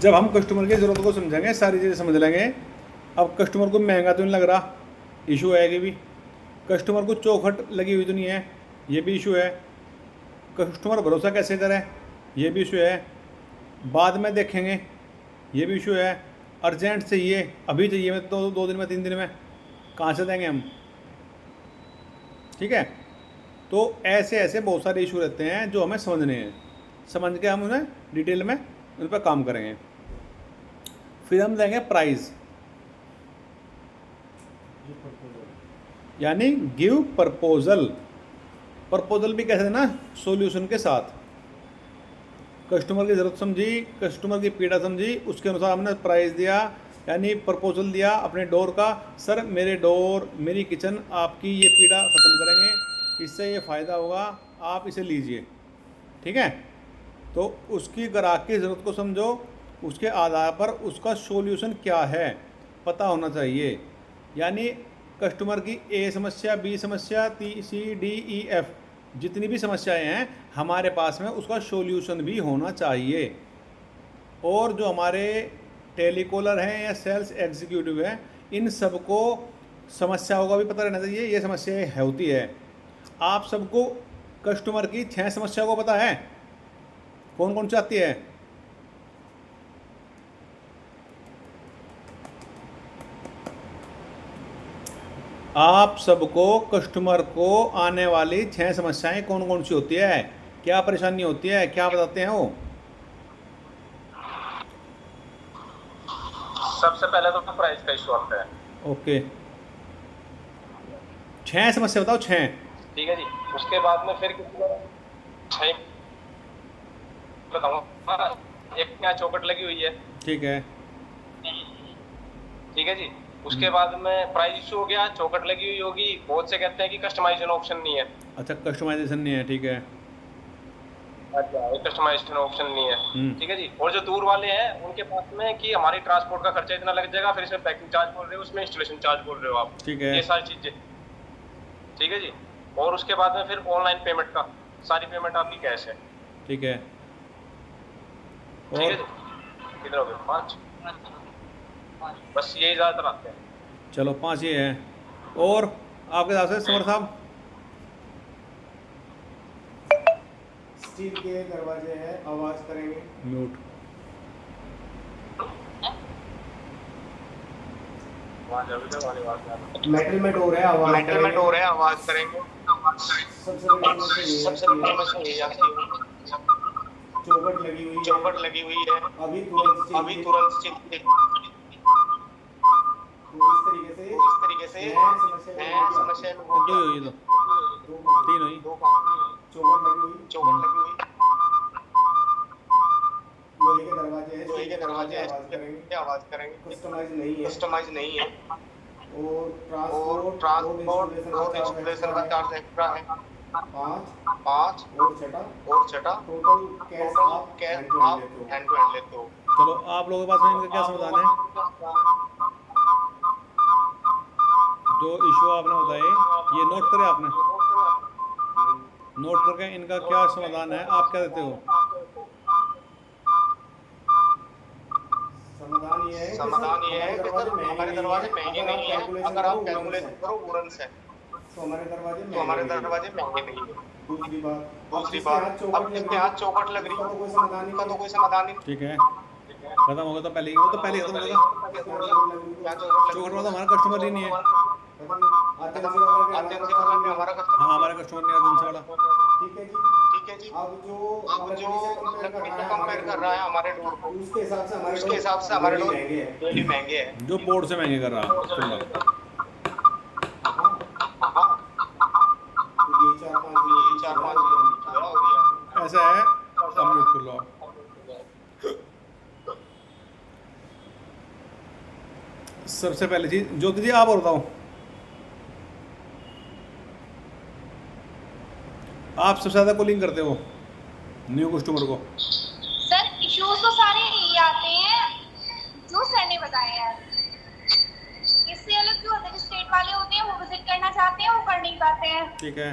जब हम कस्टमर की ज़रूरत को समझेंगे, सारी चीज़ें समझ लेंगे। अब कस्टमर को महंगा तो नहीं लग रहा, इशू है कि भी। कस्टमर को चौखट लगी हुई तो नहीं है, ये भी इशू है। कस्टमर भरोसा कैसे करे, ये भी इशू है। बाद में देखेंगे, ये भी इशू है। अर्जेंट चाहिए, अभी चाहिए, मैं तो 2 दिन में 3 दिन में, कहाँ से देंगे हम? ठीक है। तो ऐसे ऐसे बहुत सारे इशू रहते हैं जो हमें समझने हैं, समझ के हम उन्हें डिटेल में उन पर काम करेंगे। फिर हम देंगे प्राइस, यानी गिव प्रपोजल। प्रपोजल भी कैसे देना? सॉल्यूशन के साथ। कस्टमर की ज़रूरत समझी, कस्टमर की पीड़ा समझी, उसके अनुसार हमने प्राइस दिया, यानी प्रपोजल दिया अपने डोर का। सर मेरे डोर, मेरी किचन आपकी ये पीड़ा ख़त्म करेंगे, इससे ये फ़ायदा होगा, आप इसे लीजिए। ठीक है। तो उसकी ग्राहक की ज़रूरत को समझो, उसके आधार पर उसका सॉल्यूशन क्या है पता होना चाहिए। यानी कस्टमर की ए समस्या, बी समस्या, सी डी ई एफ जितनी भी समस्याएं हैं हमारे पास में, उसका सॉल्यूशन भी होना चाहिए। और जो हमारे टेलीकॉलर हैं या सेल्स एग्जीक्यूटिव हैं, इन सबको समस्याओं का भी पता रहना चाहिए, ये समस्याएं होती है। आप सबको कस्टमर की 6 समस्याओं को पता है, कौन कौन सी आती है? आप सबको कस्टमर को आने वाली 6 समस्याएं कौन कौन सी होती है, क्या परेशानी होती है, क्या बताते हैं वो? सबसे पहले तो प्राइस का इशू आता है। ओके, 6 समस्या बताओ, 6। ठीक है जी। उसके बाद में फिर किसी को 6 बताऊंगा। एक यहाँ चौकट लगी हुई है। ठीक है। ठीक है जी। उसके बाद में प्राइस इशू हो गया, चौकट लगी हुई होगी। बहुत से कहते हैं कि कस्टमाइजेशन ऑप्शन नहीं है। अच्छा, कस्टमाइजेशन नहीं है, ठीक है। अच्छा, कस्टमाइजेशन ऑप्शन नहीं है। ठीक है जी। और जो दूर वाले हैं उनके पास में कि हमारी ट्रांसपोर्ट का खर्चा इतना लग जाएगा, फिर इसमें पैकिंग चार्ज बोल रहे हो, उसमें इंस्टॉलेशन चार्ज बोल रहे हो आप। ठीक है। ये सारी चीजें। ठीक है जी। और उसके बाद में फिर ऑनलाइन पेमेंट का, सारी पेमेंट आपकी कैश है। ठीक है। ठीक है और जी। कितने हो गए? 5। बस यही ज्यादातर आते हैं। चलो 5 ये है। और आपके हिसाब से समर साहब? स्टील के दरवाजे हैं, आवाज करेंगे। म्यूट। मेटल में डोर है, आवाज मेटल में करेंगे। डोर है, आवाज करेंगे। सबसे बड़ी समस्या ये आती है। चौखट लगी हुई है, चौखट लगी हुई है, अभी तुरंत अभी चाहिए। तुरंत चाहिए। तो इस तरीके से नया समस्या दो ही हुई, तो 3 हुई। चौखट लगी हुई, लोहे के दरवाजे हैं, लोहे के दरवाजे आवाज करेंगे। कस्टमाइज नहीं है। और ट्रांसपोर्ट और इंस्टॉलेशन का चार्ज एक्स्ट्रा है। 5 और छठा टोटल कैश आप आप हैंड टू हैंड लेते हो। चलो आप लोगों के पास में इनका क्या समाधान है? जो इशू आपने बताए ये नोट करे आपने? नोट करके इनका क्या समाधान है, आप क्या देते हो? समाधान ये है कि सर हमारे दरवाजे महंगे नहीं है, अगर आप कैलकुलेशन करो वुडन से, तो हमारे तो हमारे दरवाजे महंगे नहीं है। दूसरी बात, अब जिसके हाथ चौखट लग रही है उसका तो कोई समाधान नहीं। ठीक है, खत्म होगा तो पहले ही, वो तो पहले ही खत्म होगा। चौखट वाला हमारा कस्टमर ही नहीं है। हमारा हाँ, हमारा कस्टमर नहीं है दिन से वाला। ठीक है जी। अब जो लकड़ी से कंपेयर कर रहा है हमारे डोर को, उसके हिसाब से हमारे डोर भी महंगे हैं। जो बोर्ड से महंगे कर रहा है। ये 4-5 ऐसा है, म्यूट कर लो आप। सबसे पहली चीज ज्योति जी आप और बताओ, आप सबसे ज्यादा कॉलिंग करते हो न्यू कस्टमर को? सर इश्यूज तो सारे यही आते हैं जो सर ने बताए हैं। इससे अलग जो अदर स्टेट वाले होते हैं वो विजिट करना चाहते हैं, वो कर नहीं पाते हैं। ठीक है।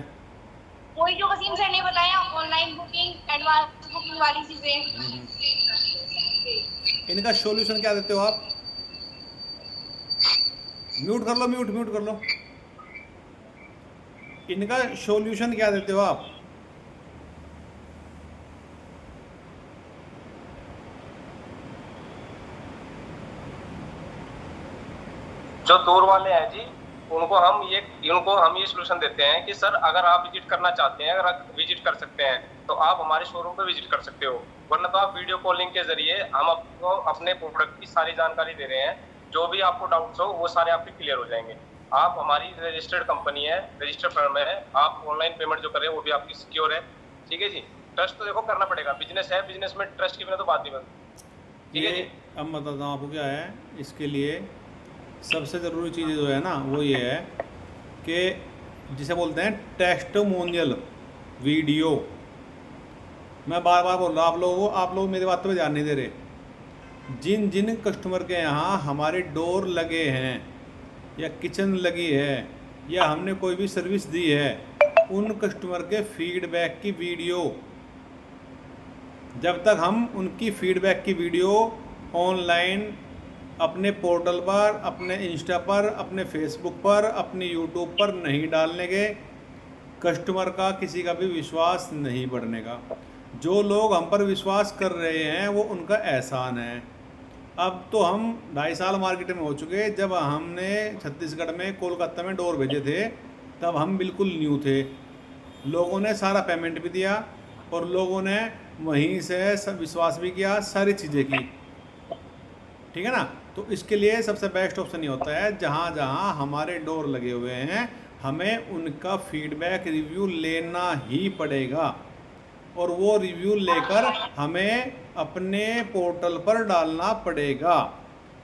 वही जो वसीम सर ने बताया, ऑनलाइन बुकिंग, एडवांस बुकिंग वाली चीजें। ओके। इनका सॉल्यूशन क्या देते हो आप? म्यूट कर लो, म्यूट कर लो। इनका सॉल्यूशन क्या देते हो आप? जो दूर वाले हैं जी, उनको हम ये सलूशन देते हैं कि सर अगर आप विजिट करना चाहते हैं, अगर आप विजिट कर सकते हैं तो आप हमारे शोरूम पे विजिट कर सकते हो, वरना तो आप वीडियो कॉलिंग के जरिए हम आपको अपने प्रोडक्ट की सारी जानकारी दे रहे हैं, जो भी आपको डाउट्स हो वो सारे आपके क्लियर हो जाएंगे। आप हमारी रजिस्टर्ड कंपनी है, रजिस्टर्ड फर्म है, आप ऑनलाइन पेमेंट जो करें वो भी आपकी सिक्योर है। ठीक है जी, ट्रस्ट तो देखो करना पड़ेगा, बिजनेस है, बिजनेस में ट्रस्ट के बिना तो बात नहीं बनती। ठीक है जी। अब बताता हूँ आपको क्या है। इसके लिए सबसे ज़रूरी चीज़ जो है ना वो ये है कि जिसे बोलते हैं टेस्टिमोनियल वीडियो। मैं बार बार बोल रहा हूँ आप लोग मेरी बात पे ध्यान नहीं दे रहे। जिन जिन कस्टमर के यहाँ हमारे डोर लगे हैं या किचन लगी है या हमने कोई भी सर्विस दी है, उन कस्टमर के फीडबैक की वीडियो, जब तक हम उनकी फीडबैक की वीडियो ऑनलाइन अपने पोर्टल पर, अपने इंस्टा पर, अपने फेसबुक पर, अपने यूट्यूब पर नहीं डालने के, कस्टमर का किसी का भी विश्वास नहीं बढ़ने का। जो लोग हम पर विश्वास कर रहे हैं वो उनका एहसान है। अब तो हम 2.5 साल मार्केट में हो चुके। जब हमने छत्तीसगढ़ में, कोलकाता में डोर भेजे थे तब हम बिल्कुल न्यू थे। लोगों ने सारा पेमेंट भी दिया और लोगों ने वहीं से सब विश्वास भी किया, सारी चीज़ें की। ठीक है ना। तो इसके लिए सबसे बेस्ट ऑप्शन ये होता है, जहाँ जहाँ हमारे डोर लगे हुए हैं हमें उनका फीडबैक रिव्यू लेना ही पड़ेगा, और वो रिव्यू लेकर हमें अपने पोर्टल पर डालना पड़ेगा।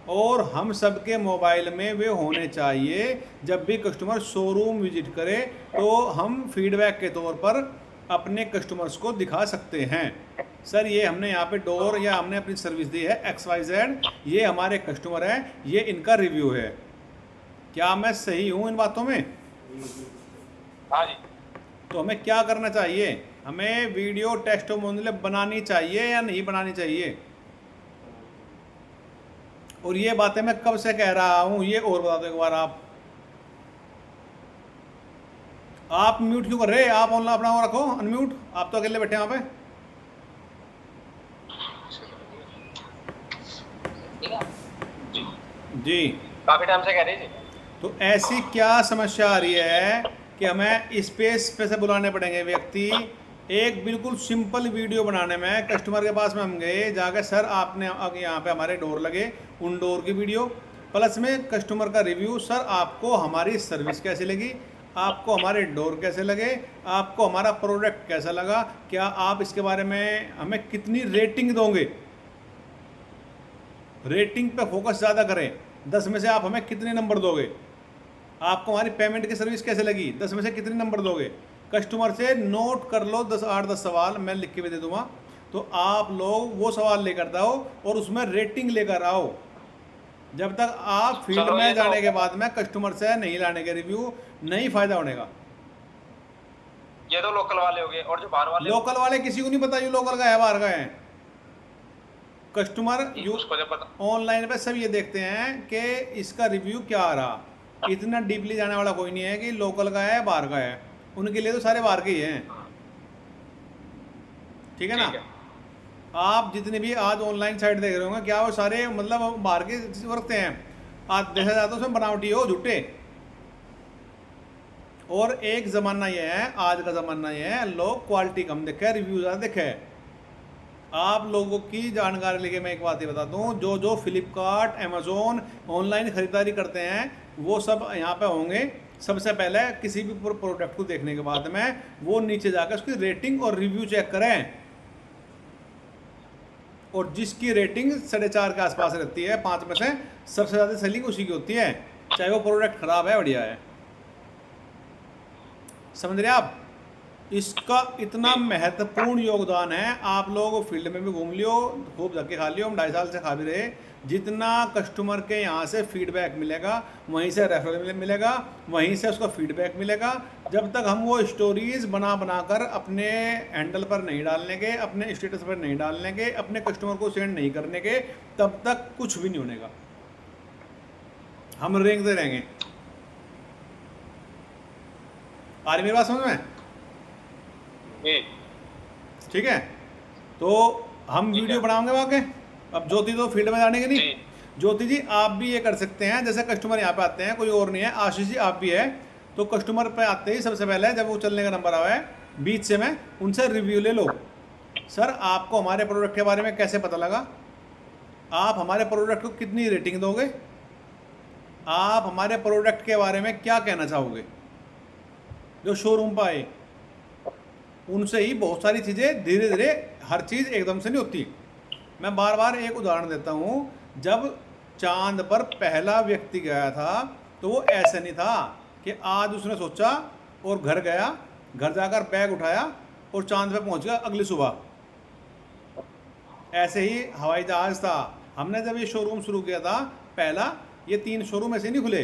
और हम सबके मोबाइल में वे होने चाहिए। जब भी कस्टमर शोरूम विजिट करे तो हम फीडबैक के तौर पर अपने कस्टमर्स को दिखा सकते हैं, सर ये हमने यहाँ पे डोर या हमने अपनी सर्विस दी है XYZ, ये हमारे कस्टमर है, ये इनका रिव्यू है। क्या मैं सही हूँ इन बातों में? हाँ जी। तो हमें क्या करना चाहिए? हमें वीडियो टेस्टिमोनियल बनानी चाहिए या नहीं बनानी चाहिए? और ये बातें मैं कब से कह रहा हूँ, ये और बता दो एक बार। आप म्यूट क्यों कर रहे? आप ऑनलाइन अपना वो रखो अनम्यूट। आप तो अकेले बैठे हैं वहाँ पे। जी काफी टाइम से कह रही थी। तो ऐसी क्या समस्या आ रही है कि हमें स्पेस पे से बुलाने पड़ेंगे व्यक्ति? एक बिल्कुल सिंपल वीडियो बनाने में कस्टमर के पास में हम गए, जाकर सर आपने यहाँ पे हमारे डोर लगे, उन डोर की वीडियो प्लस में कस्टमर का रिव्यू, सर आपको हमारी सर्विस कैसी लगी, आपको हमारे डोर कैसे लगे, आपको हमारा प्रोडक्ट कैसा लगा, क्या आप इसके बारे में हमें कितनी रेटिंग दोगे। रेटिंग पे फोकस ज़्यादा करें। 10 में से आप हमें कितने नंबर दोगे? आपको हमारी पेमेंट की सर्विस कैसे लगी, 10 में से कितने नंबर दोगे? कस्टमर से नोट कर लो 8-10 सवाल, मैं लिख के भी दे दूंगा। तो आप लोग वो सवाल लेकर आओ और उसमें रेटिंग लेकर आओ। जब तक आप फील्ड में जाने के बाद में कस्टमर से नहीं लाने के रिव्यू, नहीं फायदा होने का। ये तो लोकल वाले हो गए, और जो बाहर वाले, लोकल वाले किसी को नहीं पता ये लोकल का है बाहर का है। कस्टमर ऑनलाइन पे सब ये देखते हैं कि इसका रिव्यू क्या आ रहा। इतना डीपली जाने वाला कोई नहीं है कि लोकल का है बाहर का है। उनके लिए तो सारे बाहर के ही हैं। ठीक है ना। आप जितने भी आज ऑनलाइन साइट देख रहे होंगे, क्या वो सारे मतलब बाहर के रखते हैं? आज देखा जाता है उसमें बनावटी हो, झूठे। और एक ज़माना ये है, आज का ज़माना ये है, लोग क्वालिटी कम देखे, रिव्यू ज़्यादा देखे। आप लोगों की जानकारी लेके मैं एक बात ही बता दूं, जो फ्लिपकार्ट, अमेज़ोन ऑनलाइन ख़रीदारी करते हैं वो सब यहाँ पे होंगे। सबसे पहले किसी भी प्रोडक्ट को देखने के बाद में वो नीचे जाकर उसकी रेटिंग और रिव्यू चेक करें। और जिसकी रेटिंग 4.5 के आसपास रहती है, 5 में से सबसे ज़्यादा सेलिंग उसी की होती है, चाहे वो प्रोडक्ट ख़राब है बढ़िया है। समझ रहे आप? इसका इतना महत्वपूर्ण योगदान है। आप लोग फील्ड में भी घूम लियो, खूब धक्के खा लियो, हम 2.5 साल से खा भी रहे। जितना कस्टमर के यहाँ से फीडबैक मिलेगा, वहीं से रेफरल मिलेगा, वहीं से उसका फीडबैक मिलेगा। जब तक हम वो स्टोरीज बना कर अपने हैंडल पर नहीं डालने के, अपने स्टेटस पर नहीं डालने के, अपने कस्टमर को सेंड नहीं करने के, तब तक कुछ भी नहीं होने का। हम रेंगते रहेंगे। आ रही मेरी बात समझ में? ठीक है, तो हम वीडियो बनाएंगे वहाँ के। अब ज्योति तो फील्ड में जाने के नहीं। ज्योति जी आप भी ये कर सकते हैं, जैसे कस्टमर यहाँ पे आते हैं, कोई और नहीं है, आशीष जी आप भी है, तो कस्टमर पे आते ही सबसे पहले जब वो चलने का नंबर आया है, बीच से मैं उनसे रिव्यू ले लो। सर आपको हमारे प्रोडक्ट के बारे में कैसे पता लगा? आप हमारे प्रोडक्ट को कितनी रेटिंग दोगे? आप हमारे प्रोडक्ट के बारे में क्या कहना चाहोगे? जो शोरूम पर आए उनसे ही बहुत सारी चीज़ें धीरे धीरे, हर चीज़ एकदम से नहीं होती। मैं बार बार एक उदाहरण देता हूँ। जब चांद पर पहला व्यक्ति गया था तो वो ऐसे नहीं था कि आज उसने सोचा और घर गया, घर जाकर बैग उठाया और चांद पे पहुँच गया अगली सुबह। ऐसे ही हवाई जहाज़ था। हमने जब ये शोरूम शुरू किया था पहला, ये 3 शोरूम ऐसे नहीं खुले।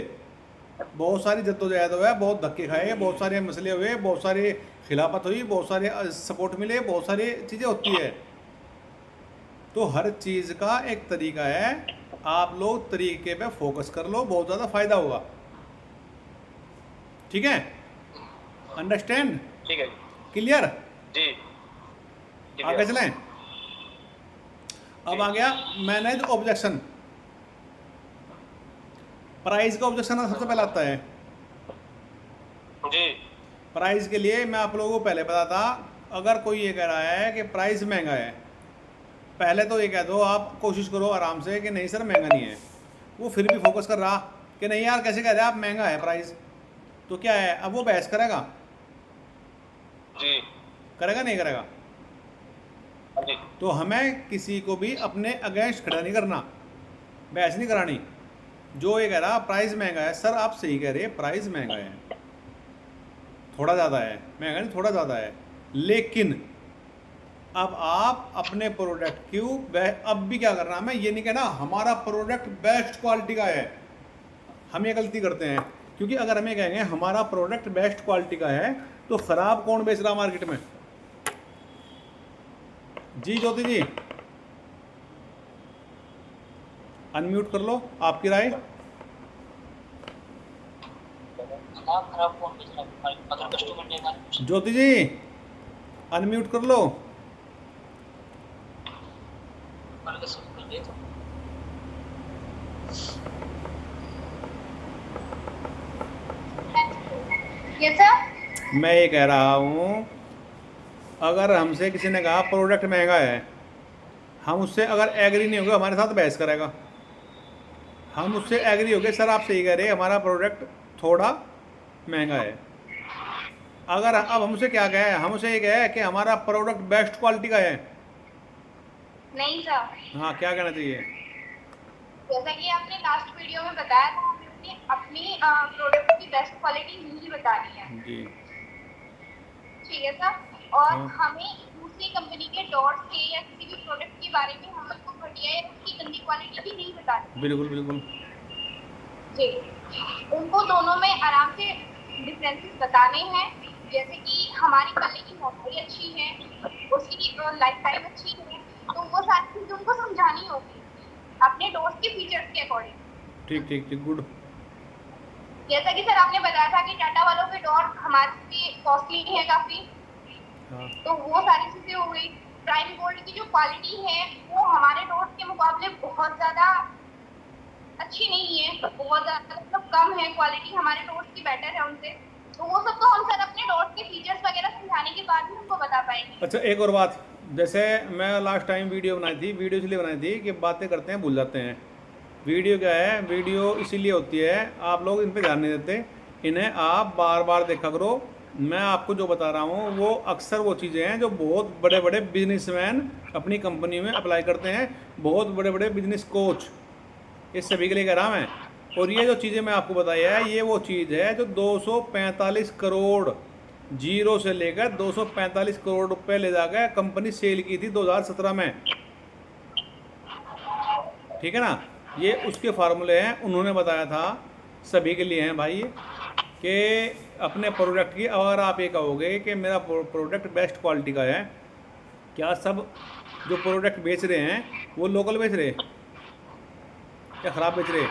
बहुत सारी जद्दोजहद हुआ, बहुत धक्के खाए, बहुत सारे मसले हुए, बहुत सारी खिलाफत हुई, बहुत सारे सपोर्ट मिले, बहुत सारी चीज़ें होती है। तो हर चीज़ का एक तरीका है। आप लोग तरीके पे फोकस कर लो, बहुत ज़्यादा फायदा होगा। ठीक है, अंडरस्टैंड? ठीक है, क्लियर? जी आगे चलें। अब आ गया मैनेज ऑब्जेक्शन। प्राइस का ऑब्जेक्शन सबसे पहले आता है जी। प्राइस के लिए मैं आप लोगों को पहले बताता, अगर कोई ये कह रहा है कि प्राइस महंगा है, पहले तो ये कह दो, आप कोशिश करो आराम से कि नहीं सर महंगा नहीं है। वो फिर भी फोकस कर रहा कि नहीं यार कैसे कह रहे आप महंगा है प्राइस, तो क्या है, अब वो बहस करेगा जी, करेगा नहीं करेगा? जी, तो हमें किसी को भी अपने अगेंस्ट खड़ा नहीं करना, बहस नहीं करानी। जो ये कह रहा प्राइस महंगा है, सर आप सही कह रहे हैं प्राइस महंगा है, थोड़ा ज़्यादा है, महंगा नहीं थोड़ा ज़्यादा है, लेकिन अब आप अपने प्रोडक्ट क्यों, अब भी क्या करना, हमें ये नहीं कहना हमारा प्रोडक्ट बेस्ट क्वालिटी का है। हम ये गलती करते हैं, क्योंकि अगर हमें कहेंगे हमारा प्रोडक्ट बेस्ट क्वालिटी का है तो ख़राब कौन बेच रहा मार्केट में? जी ज्योति जी अनम्यूट कर लो, आपकी राय। खराब कौन बेच रहा है? अगर कस्टमर ने हमारे ज्योति जी अनम्यूट कर लो। कर दे तो ये सर मैं ये कह रहा हूँ, अगर हमसे किसी ने कहा प्रोडक्ट महंगा है, हम उससे अगर एग्री नहीं होंगे हमारे साथ बहस करेगा। हम उससे एग्री हो गए सर आप सही कह रहे हैं हमारा प्रोडक्ट थोड़ा महंगा है। अगर अब हमसे क्या कहे, हमसे ये कहे कि हमारा प्रोडक्ट बेस्ट क्वालिटी का है, नहीं सर, हाँ क्या कहना चाहिए? जैसा कि आपने लास्ट वीडियो में बताया था, हमें अपनी प्रोडक्ट की बेस्ट क्वालिटी नहीं बतानी है। जी ठीक है सर, और हाँ। हमें दूसरी कंपनी के डॉट्स के या किसी भी प्रोडक्ट के बारे में हमको घटिया या उसकी गंदी क्वालिटी भी नहीं बतानी। बिल्कुल बिल्कुल जी, उनको दोनों में आराम से डिफरेंसेस बताने हैं, जैसे कि हमारी कलर की मोटाई अच्छी है, उसकी लाइफ टाइम अच्छी है, तो वो सारी चीज़ें उनको समझानी होगी अपने डोर्स के फीचर्स के अकॉर्डिंग। ठीक ठीक ठीक गुड। जैसा कि सर आपने बताया था कि टाटा वालों के डोर हमारे से कॉस्टली है काफ़ी, हाँ तो वो सारी चीज़ें हो गई। प्राइम गोल्ड की जो क्वालिटी है वो हमारे डोर्स के मुकाबले बहुत ज़्यादा अच्छी नहीं है, बहुत ज़्यादा मतलब कम है क्वालिटी, हमारे डोर्स की बेटर है उनसे। तो वो सब तो हम सर अपने डोर्स के फीचर्स वगैरह समझाने के बाद ही हमको बता पाएंगे। अच्छा एक और बात, जैसे मैं लास्ट टाइम वीडियो बनाई थी, वीडियो इसलिए बनाई थी कि बातें करते हैं भूल जाते हैं। वीडियो क्या है, वीडियो इसीलिए होती है, आप लोग इन पे ध्यान नहीं देते, इन्हें आप बार बार देखा करो। मैं आपको जो बता रहा हूँ वो अक्सर वो चीज़ें हैं जो बहुत बड़े बड़े बिजनेसमैन अपनी कंपनी में अप्लाई करते हैं, बहुत बड़े बड़े बिजनेस कोच, ये सभी के लिए कह रहा मैं। और ये जो चीज़ें मैं आपको बताई है, ये वो चीज़ है जो 245 करोड़ जीरो से लेकर 245 करोड़ रुपए ले जाकर कंपनी सेल की थी 2017 में। ठीक है ना, ये उसके फार्मूले हैं, उन्होंने बताया था, सभी के लिए हैं भाई, कि अपने प्रोडक्ट की, अगर आप ये कहोगे कि मेरा प्रोडक्ट बेस्ट क्वालिटी का है, क्या सब जो प्रोडक्ट बेच रहे हैं वो लोकल बेच रहे या ख़राब बेच रहे?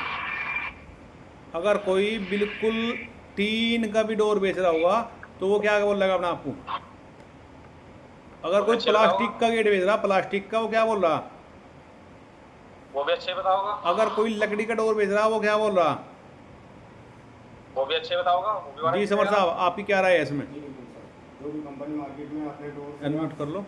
अगर कोई बिल्कुल टीन का भी डोर बेच रहा होगा तो वो क्या बोल रहा है अपना आपको? अगर कोई प्लास्टिक का गेट बेच रहा, प्लास्टिक का, वो क्या बोल रहा? वो भी अच्छे बताओगा। अगर कोई लकड़ी का डोर बेच रहा वो क्या बोल रहा? वो भी अच्छे बताओगा। वो भी वारंटी जी समर साहब, आपकी क्या राय है इसमें? जी बिल्कुल सर, जो भी कंपनी मार्केट में अपने डोर अनम्यूट कर लो।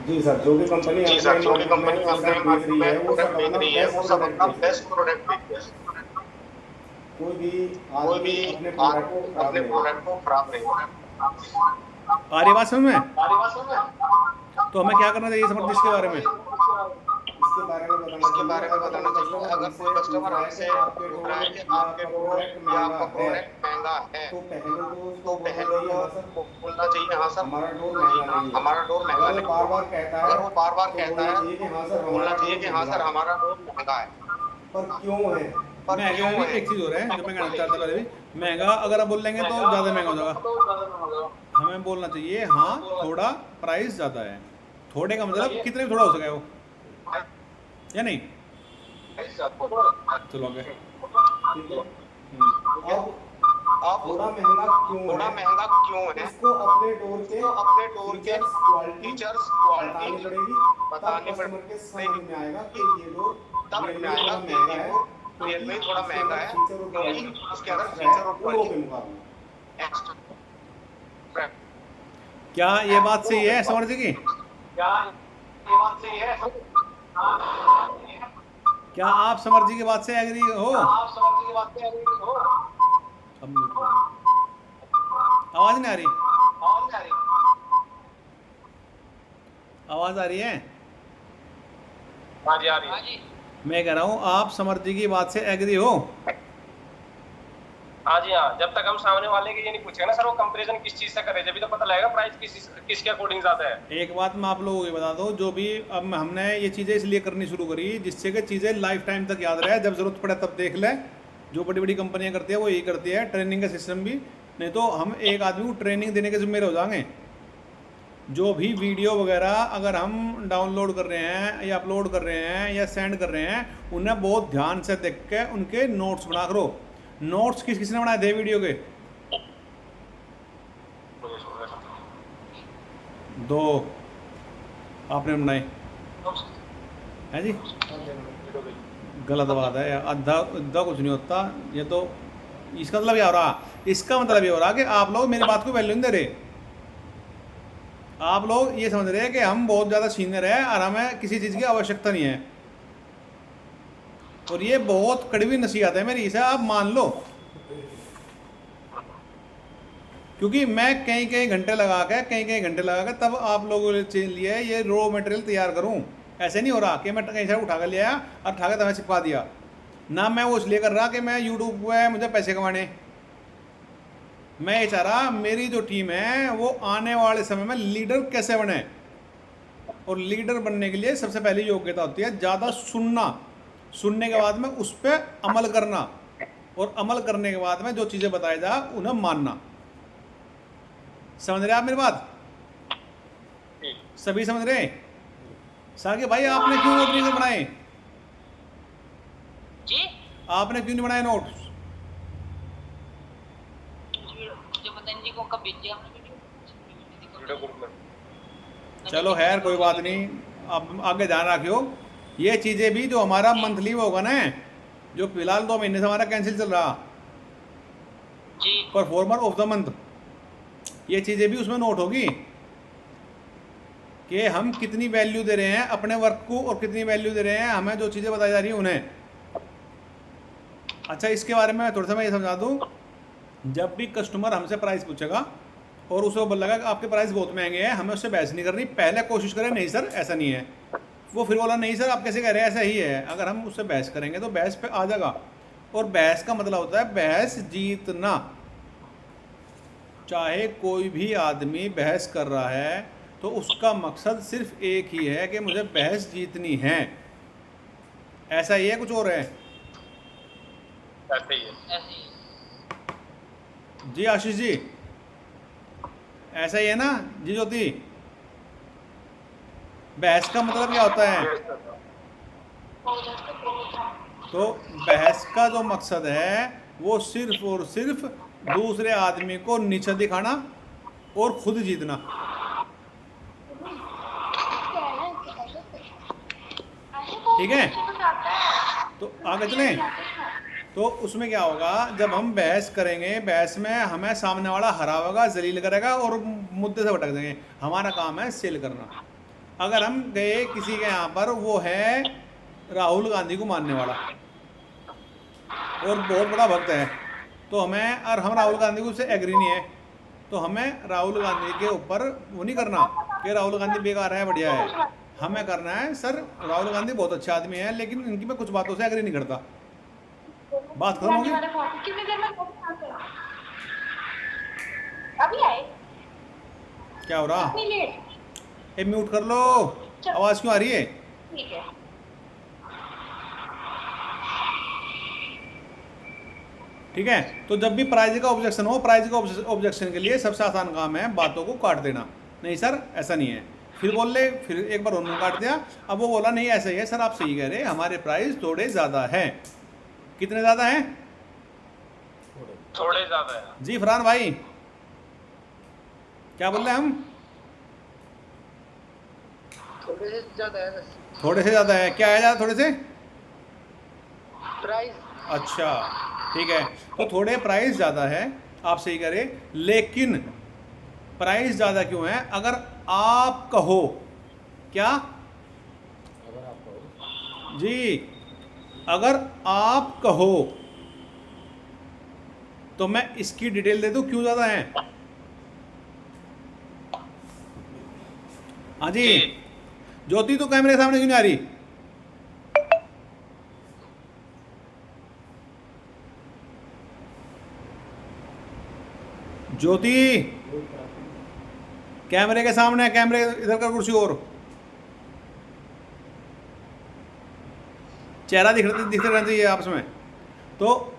जी सर, जो भी कंपनी जी सर, जो भी कंपनी अपने अपने बेच रही है वो सब बेच रही है वो सब अपना बेस्ट प्रोडक्ट बेच रही है। कोई भी कोई भी अपने अपने प्रोडक्ट को खराब नहीं होगा। आ रही बात समझ में? सारी बात समझ में? तो हमें क्या करना चाहिए समर इसके बारे में? इसके बारे में बताना चाहिए। अगर कोई कस्टमर हमसे पूछ रहा है कि आपके प्रोडक्ट या आपका प्रोडक्ट महंगा है, तो पहले तो पहले तो बोलना चाहिए हाँ सर हमारा डोर महंगा नहीं है। हमारा डोर महंगा अगर नहीं वो बार-बार कहता है, अगर वो बार बार कहता है तो बोलना चाहिए कि हाँ सर हमारा डोर महंगा है। पर क्यों है? पर महंगा क्यों भी है? एक चीज़ हो रहा है जो मैं कहना चाहता था पहले भी, महंगा अगर आप बोल लेंगे तो ज़्यादा महंगा हो जाएगा। हमें बोलना चाहिए हाँ थोड़ा प्राइस ज़्यादा है। थोड़े का मतलब कितने भी थोड़ा हो सके वो, या नहीं? चलो आगे। ठीक है। अब थोड़ा महंगा क्यों है? इसको अपने डोर के फीचर्स क्वालिटी बतानी पड़ेगी, कस्टमर के समझ में आएगा कि ये डोर तब रियलमी में आएगा थोड़ा कि महंगा ये है, डोर रियलमी थोड़ा महंगा है क्योंकि उसके अंदर फीचर और क्वालिटी के क्वालिटी मुकाबले। एक्स्ट्रा। क्या ये बात सही है समर जी की? क्या ये बात सही है? क्या आप समर जी की बात से एग्री हो? आप समझ की बात से एग्री हो? अब म्यूट करो। आवाज नहीं आ रही? आवाज नहीं आ रही? आवाज आ रही है? हाँ जी आ रही है। मैं कह रहा हूँ आप समर जी की बात से एग्री हो? हाँ जी हाँ, जब तक हम सामने वाले के ये नहीं पूछेंगे ना सर वो कंपैरिजन किस चीज से करे, जब तो पता लगेगा प्राइस किसके अकॉर्डिंग ज्यादा है। एक बात मैं आप लोगों को बता दूं, जो भी अब हमने ये चीज़ें इसलिए करनी शुरू करी जिससे कि चीज़ें लाइफ टाइम तक याद रहे, जब ज़रूरत पड़े तब देख ले। जो बड़ी बड़ी कंपनियां करती है वो यही करती है, ट्रेनिंग का सिस्टम भी, नहीं तो हम एक आदमी को ट्रेनिंग देने के जिम्मेदार हो जाएंगे। जो भी वीडियो वगैरह अगर हम डाउनलोड कर रहे हैं या अपलोड कर रहे हैं या सेंड कर रहे हैं, उन्हें बहुत ध्यान से देख के उनके नोट्स बना करो। नोट्स किसने बनाए थे वीडियो के? दो आपने बनाए हैं जी? गलत बात है, आधा आधा कुछ नहीं होता। ये तो इसका मतलब ये हो रहा, इसका मतलब ये हो रहा कि आप लोग मेरी बात को वैल्यू नहीं दे रहे। आप लोग ये समझ रहे हैं कि हम बहुत ज़्यादा सीनियर है और हमें किसी चीज़ की आवश्यकता नहीं है। और ये बहुत कड़वी नसीहत है मेरी, इसे आप मान लो। क्योंकि मैं कई घंटे लगा के तब आप लोगों के लिए ये रॉ मटेरियल तैयार करूं। ऐसे नहीं हो रहा कि मैं कहीं से उठा कर ले आया और उठा कर तुम्हें चिपका दिया ना। मैं वो इसलिए कर रहा कि मैं यूट्यूब पे मुझे पैसे कमाने। मैं ये चाह रहा मेरी जो टीम है वो आने वाले समय में लीडर कैसे बने, और लीडर बनने के लिए सबसे पहली योग्यता होती है ज़्यादा सुनना, सुनने के बाद में उस पर अमल करना, और अमल करने के बाद में जो चीज़ें बताई जा उन्हें मानना। समझ रहे आप मेरी बात? सभी समझ रहे? साके भाई आपने क्यों नोट नहीं बनाए? जी आपने क्यों नहीं बनाए नोट्स? मुझे पता नहीं जी को कब भेजी आपने वीडियो ग्रुप में। चलो खैर कोई बात नहीं, आप आगे ध्यान रखियो। ये चीज़ें भी जो हमारा मंथली वो होगा ना, जो फिलहाल 2 महीने से हमारा कैंसिल चल रहा जी परफॉर्मर ऑफ द मंथ, ये चीज़ें भी उसमें नोट होगी कि हम कितनी वैल्यू दे रहे हैं अपने वर्क को और कितनी वैल्यू दे रहे हैं हमें जो चीज़ें बताई जा रही हैं उन्हें। अच्छा, इसके बारे में थोड़ा सा मैं ये समझा दूँ। जब भी कस्टमर हमसे प्राइस पूछेगा और उसे बोलेगा कि आपके प्राइस बहुत महंगे हैं, हमें उससे बहस नहीं करनी। पहले कोशिश करें नहीं सर ऐसा नहीं है। वो फिर बोला नहीं सर आप कैसे कह रहे हैं, ऐसा ही है। अगर हम उससे बहस करेंगे तो बहस पे आ जाएगा। और बहस का मतलब होता है बहस जीतना। चाहे कोई भी आदमी बहस कर रहा है तो उसका मकसद सिर्फ एक ही है कि मुझे बहस जीतनी है। ऐसा ही है, कुछ और है? ऐसे ही है। ऐसे ही। जी आशीष जी, ऐसा ही है ना जी ज्योति? बहस का मतलब क्या होता है? तो बहस का जो मकसद है वो सिर्फ और सिर्फ दूसरे आदमी को नीचा दिखाना और खुद जीतना। ठीक है, तो आगे चलें। तो उसमें क्या होगा, जब हम बहस करेंगे, बहस में हमें सामने वाला हरावेगा, जलील करेगा और मुद्दे से भटक देंगे। हमारा काम है सेल करना। अगर हम गए किसी के यहाँ पर, वो है राहुल गांधी को मानने वाला और बहुत बड़ा भक्त है, तो हमें, और हम राहुल गांधी को से एग्री नहीं है, तो हमें राहुल गांधी के ऊपर वो नहीं करना कि राहुल गांधी बेकार है, बढ़िया है। हमें करना है सर राहुल गांधी बहुत अच्छे आदमी है, लेकिन इनकी मैं कुछ बातों से एग्री नहीं करता। बात खत्म होगी। कितनी देर में अभी आए? क्या हो रहा? इतनी लेट? ए म्यूट कर लो, आवाज क्यों आ रही है? ठीक है। ठीक है, तो जब भी प्राइज का ऑब्जेक्शन हो, प्राइज का ऑब्जेक्शन के लिए सबसे आसान काम है बातों को काट देना। नहीं सर ऐसा नहीं है, फिर बोल ले, फिर एक बार उन्होंने काट दिया, अब वो बोला नहीं ऐसा ही है सर, आप सही कह रहे, हमारे प्राइस थोड़े ज़्यादा हैं। कितने ज़्यादा हैं? थोड़े ज्यादा है जी फरहान भाई, क्या बोल रहे हैं हम? थोड़े से ज्यादा है थोड़े से ज़्यादा है। क्या है ज़्यादा थोड़े से? प्राइस। अच्छा ठीक है, तो थोड़े प्राइस ज़्यादा है, आप सही करें, लेकिन प्राइस ज़्यादा क्यों है? अगर आप कहो, क्या? अगर आप कहो जी, अगर आप कहो तो मैं इसकी डिटेल दे दूं क्यों ज़्यादा है। हाँ जी, ज्योति तो कैमरे के सामने क्यों नहीं आ रही? ज्योति कैमरे के सामने, कैमरे इधर का कुर्सी और, चेहरा दिखते रहना चाहिए आपस में। तो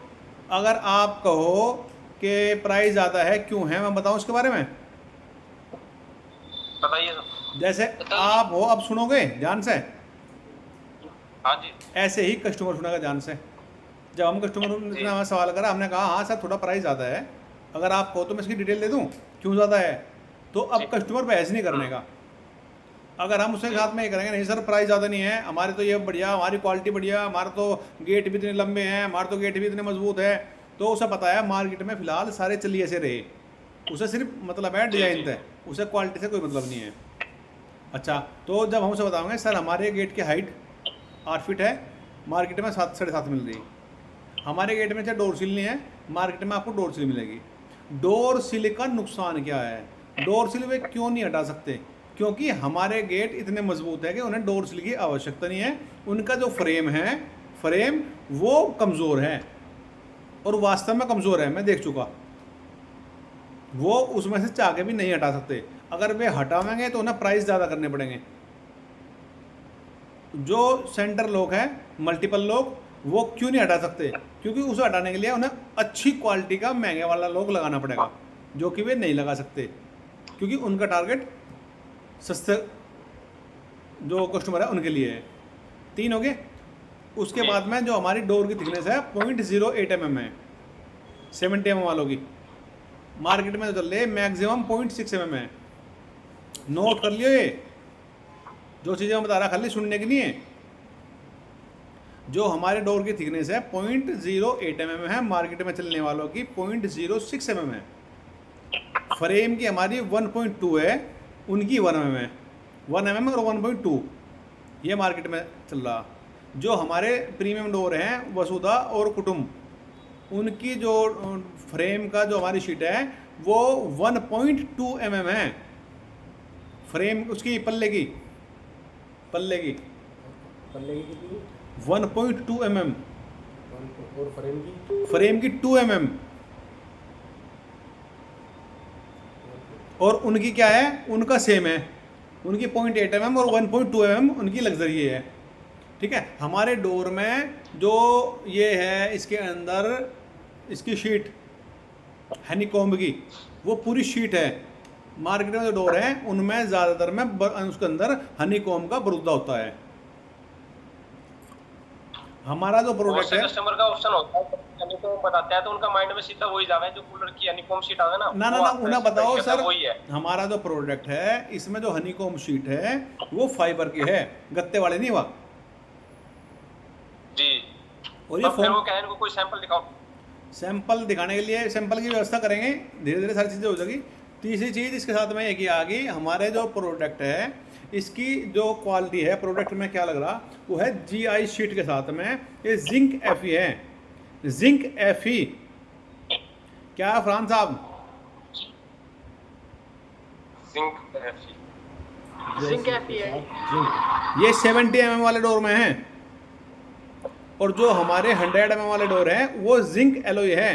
अगर आप कहो कि प्राइस ज़्यादा है, क्यों है, मैं बताऊं इसके बारे में। बताइए सर। जैसे आप हो, अब सुनोगे ध्यान से, हाँ जी। ऐसे ही कस्टमर सुनेगा ध्यान से। जब हम कस्टमर ने हमें सवाल करा, हमने कहा हाँ सर थोड़ा प्राइस ज़्यादा है, अगर आप कहो तो मैं इसकी डिटेल दे दूं क्यों ज़्यादा है। तो अब कस्टमर बहस नहीं करने का। अगर हम उसके साथ में ये करेंगे नहीं सर प्राइस ज़्यादा नहीं है, हमारे तो ये बढ़िया, हमारी क्वालिटी बढ़िया, हमारे तो गेट भी इतने लंबे हैं, हमारे तो गेट भी इतने मजबूत है, तो उसे पता है मार्केट में फ़िलहाल सारे चलिए से रहे, उसे सिर्फ मतलब है डिज़ाइन से, उसे क्वालिटी से कोई मतलब नहीं है। अच्छा, तो जब हम उसे बताएंगे सर हमारे गेट की हाइट 8 फीट है, मार्केट में 7 साढ़े 7 मिल रही है, हमारे गेट में चाहे डोर सील नहीं है, मार्केट में आपको डोर सील मिलेगी। डोर सील का नुकसान क्या है? डोर सील वे क्यों नहीं हटा सकते? क्योंकि हमारे गेट इतने मजबूत है कि उन्हें डोर सील की आवश्यकता नहीं है। उनका जो फ्रेम है, फ्रेम वो कमज़ोर है और वास्तव में कमज़ोर है, मैं देख चुका। वो उसमें से चाह के भी नहीं हटा सकते, अगर वे हटावेंगे तो उन्हें प्राइस ज़्यादा करने पड़ेंगे। जो सेंटर लोग हैं, मल्टीपल लोग, वो क्यों नहीं हटा सकते? क्योंकि उसे हटाने के लिए उन्हें अच्छी क्वालिटी का महंगे वाला लोग लगाना पड़ेगा, जो कि वे नहीं लगा सकते, क्योंकि उनका टारगेट सस्ते जो कस्टमर है उनके लिए है। 3 हो गए। उसके बाद में जो हमारी डोर की थिकनेस है 0.08 mm है, 70 mm वालों की मार्केट में तो चल रहे मैक्सिमम 0.6 mm है। नोट कर लियो, ये जो चीज़ें मैं बता रहा खाली सुनने की नहीं है। जो हमारे डोर की थिकनेस है 0.08 mm है, मार्केट में चलने वालों की 0.06 mm है। फ्रेम की हमारी 1.2 है, उनकी 1 mm है, 1 mm और 1.2 ये मार्केट में चल रहा। जो हमारे प्रीमियम डोर हैं वसुधा और कुटुंब, उनकी जो फ्रेम का जो हमारी शीट है वो 1.2 mm है। फ्रेम उसकी पल्ले की पल्ले की कितनी? 1.2 mm और फ्रेम की 2 mm, और उनकी क्या है, उनका सेम है, उनकी 0.8 mm और 1.2 mm उनकी लग्जरी है। ठीक है, हमारे डोर में जो ये है इसके अंदर इसकी शीट हनीकॉम्ब की, वो पूरी शीट है। मार्केट में जो डोर है उनमें ज़्यादातर में उसके अंदर हनीकॉम्ब का बरूदा होता है। हमारा जो प्रोडक्ट है, कस्टमर का ऑप्शन होता है, हनीकॉम्ब बताते हैं तो उनका माइंड में सीधा वही जावे, जो कूलर की हनीकॉम्ब शीट आवे ना ना उन्हें बताओ सर, वही है। हमारा जो प्रोडक्ट है इसमें जो हनीकॉम्ब शीट है वो फाइबर की है, गत्ते वाले नहीं हुआ जी। और ये फिर वो कहें इनको कोई सैंपल दिखाओ। सैंपल दिखाने के लिए सैंपल की व्यवस्था करेंगे, धीरे धीरे सारी चीज़ें हो जाएगी। तीसरी चीज़ इसके साथ में एक ही आ गई, हमारे जो प्रोडक्ट है इसकी जो क्वालिटी है प्रोडक्ट में क्या लग रहा, वो है GI शीट के साथ में ये जिंक Fe है, जिंक Fe। क्या है फरहान साहब? जिंक एफी है। ये 70 mm वाले डोर में है, और जो हमारे 100 mm वाले डोर हैं वो जिंक एलॉय है।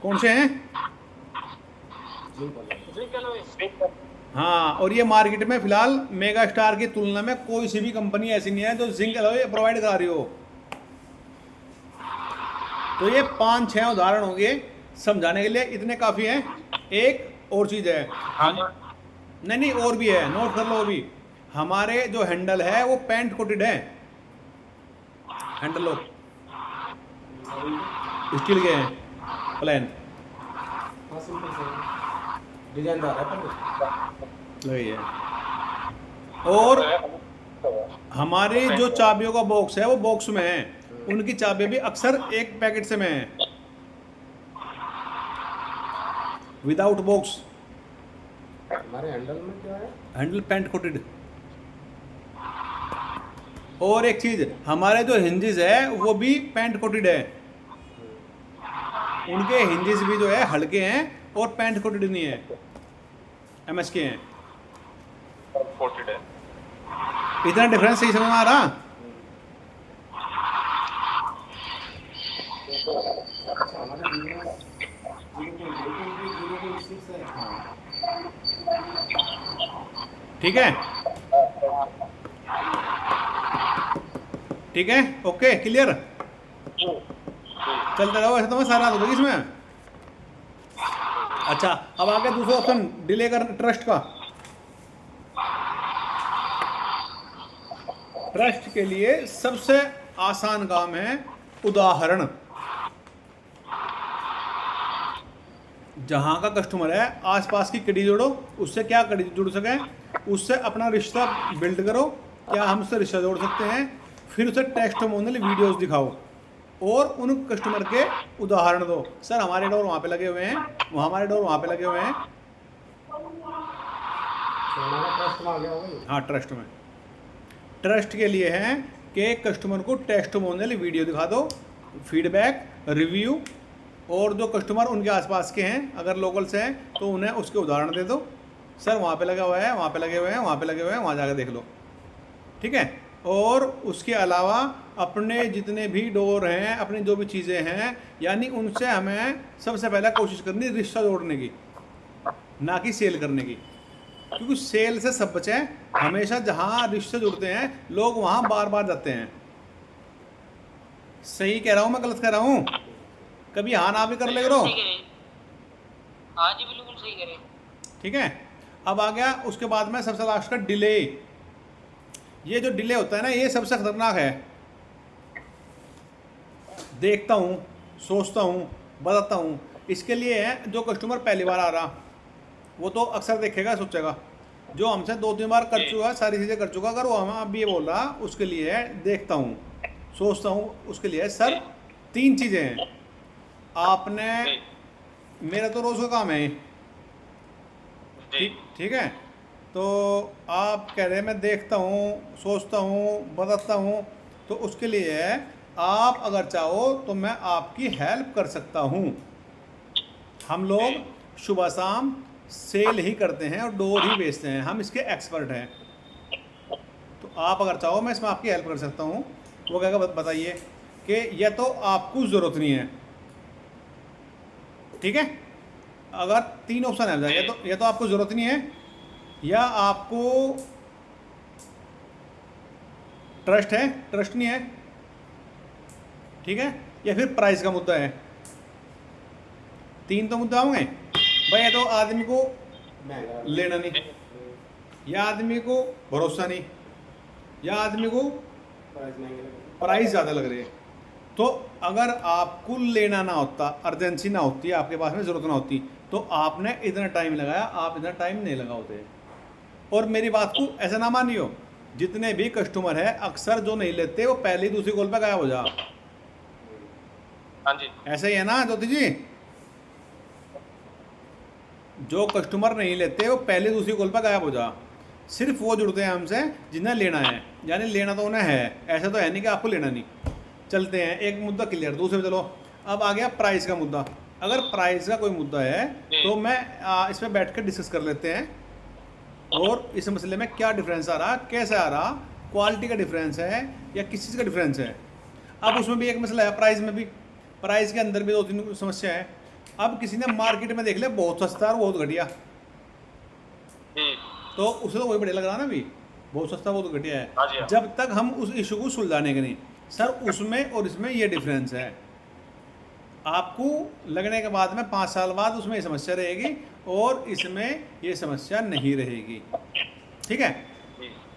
कौन से हैं? हाँ, और ये मार्केट में फिलहाल मेगा स्टार की तुलना में कोई सी भी कंपनी ऐसी नहीं है जो जिंक एलॉय प्रोवाइड करा रही हो। तो ये 5-6 उदाहरण हो गए समझाने के लिए, इतने काफ़ी हैं। एक और चीज़ है, नहीं और भी है, नोट कर लो भी। हमारे जो हैंडल है वो पेंट कोटेड है, हैंडल लोग स्टील के हैं, प्लेन डिजाइनदार है वही है। और हमारी जो चाबियों का बॉक्स है वो बॉक्स में है, उनकी चाबियां भी अक्सर एक पैकेट से में है, विदाउट बॉक्स। हमारे हैंडल में क्या है? Handle paint coated. और एक चीज, हमारे जो हिंजेस है वो भी पेंट कोटेड है, उनके हिंजेस भी जो है हल्के हैं और पेंट कोटेड नहीं है, MS के हैं। कोटेड है। इतना डिफरेंस सही समझ में आ रहा? ठीक है, ठीक है, ओके, क्लियर। चलते रहो, ऐसे तो मैं सारा हो जाएगी इसमें। अच्छा, अब आगे दूसरा ऑप्शन डिले कर ट्रस्ट का। ट्रस्ट के लिए सबसे आसान काम है उदाहरण। जहां का कस्टमर है आसपास की कड़ी जोड़ो, उससे क्या कड़ी जुड़ सके, उससे अपना रिश्ता बिल्ड करो, क्या हम उससे रिश्ता जोड़ सकते हैं, फिर उसे टेस्टिमोनियल वीडियोस दिखाओ और उन कस्टमर के उदाहरण दो। सर हमारे डोर वहाँ पे लगे हुए हैं, हमारे डोर वहाँ पे लगे हुए हैं। ट्रस्ट में आ गया होगा। हाँ, ट्रस्ट में, ट्रस्ट के लिए है कि कस्टमर को टेस्टिमोनियल वीडियो दिखा दो, फीडबैक, रिव्यू, और जो कस्टमर उनके आसपास के हैं अगर लोकल से हैं तो उन्हें उसके उदाहरण दे दो। सर वहाँ पे लगा हुआ है, वहाँ पे लगे हुए हैं, वहाँ पे लगे हुए हैं, वहाँ जाकर देख लो। ठीक है, और उसके अलावा अपने जितने भी डोर हैं, अपनी जो भी चीज़ें हैं, यानी उनसे हमें सबसे पहले कोशिश करनी रिश्ता जोड़ने की, ना कि सेल करने की, क्योंकि सेल से सब बचें। हमेशा जहाँ रिश्ते जुड़ते हैं लोग वहाँ बार बार जाते हैं। सही कह रहा हूँ मैं, गलत कह रहा हूँ? कभी हाँ ना भी कर ले करो। हाँ जी बिल्कुल सही करें। ठीक है, अब आ गया उसके बाद में सबसे लास्ट का डिले। ये जो डिले होता है ना, ये सबसे खतरनाक है। देखता हूँ, सोचता हूँ, बताता हूँ। इसके लिए है जो कस्टमर पहली बार आ रहा वो तो अक्सर देखेगा, सोचेगा। जो हमसे 2-3 बार कर चुका, सारी चीज़ें कर चुका, अगर वो हम अभी ये बोल रहा, उसके लिए है देखता हूँ, सोचता हूँ। उसके लिए है सर 3 चीज़ें हैं। आपने, मेरा तो रोज़ का काम है, ठीक है, तो आप कह रहे हैं मैं देखता हूँ, सोचता हूँ, बताता हूँ, तो उसके लिए है आप अगर चाहो तो मैं आपकी हेल्प कर सकता हूँ। हम लोग सुबह शाम सेल ही करते हैं और डोर ही बेचते हैं, हम इसके एक्सपर्ट हैं। तो तो आप अगर चाहो मैं इसमें आपकी हेल्प कर सकता हूँ। वो क्या बताइए कि यह तो आपको ज़रूरत नहीं है, ठीक है। अगर 3 ऑप्शन है, या तो आपको ज़रूरत नहीं है, या आपको ट्रस्ट है, ट्रस्ट नहीं है, ठीक है, या फिर प्राइस का मुद्दा है। 3 तो मुद्दा होंगे भाई। या तो आदमी को महंगा लेना नहीं, या आदमी को भरोसा नहीं, या आदमी को प्राइस महंगे लगे। प्राइस ज़्यादा लग रही है। तो अगर आपको लेना ना होता, अर्जेंसी ना होती, आपके पास में ज़रूरत ना होती, तो आपने इतना टाइम लगाया, आप इतना टाइम नहीं लगाते। और मेरी बात को ऐसा ना मानियो, जितने भी कस्टमर है अक्सर जो नहीं लेते वो पहले ही दूसरी कॉल पे गायब हो जा। हाँ जी। ऐसा ही है ना ज्योति जी? जो कस्टमर नहीं लेते वो पहले दूसरी कॉल पर गायब हो जा। सिर्फ वो जुड़ते हैं हमसे जिन्हें लेना है, यानी लेना तो उन्हें है, ऐसा तो है नहीं कि आपको लेना नहीं। चलते हैं, एक मुद्दा क्लियर। दूसरे चलो, अब आ गया प्राइस का मुद्दा। अगर प्राइस का कोई मुद्दा है तो मैं इस पर बैठ कर डिस्कस कर लेते हैं, और इस मसले में क्या डिफरेंस आ रहा, कैसे आ रहा, क्वालिटी का डिफरेंस है या किस चीज़ का डिफरेंस है। अब उसमें भी एक मसला है, प्राइस में भी, प्राइस के अंदर भी 2-3 समस्या है। अब किसी ने मार्केट में देख लिया बहुत सस्ता और बहुत घटिया, तो उसे तो वही बढ़िया लग रहा ना भी, बहुत सस्ता बहुत घटिया है। हाँ जी, हाँ। जब तक हम उस इशू को सुलझाने के नहीं, सर उसमें और इसमें ये डिफरेंस है। आपको लगने के बाद में 5 साल बाद उसमें ये समस्या रहेगी और इसमें ये समस्या नहीं रहेगी, ठीक है।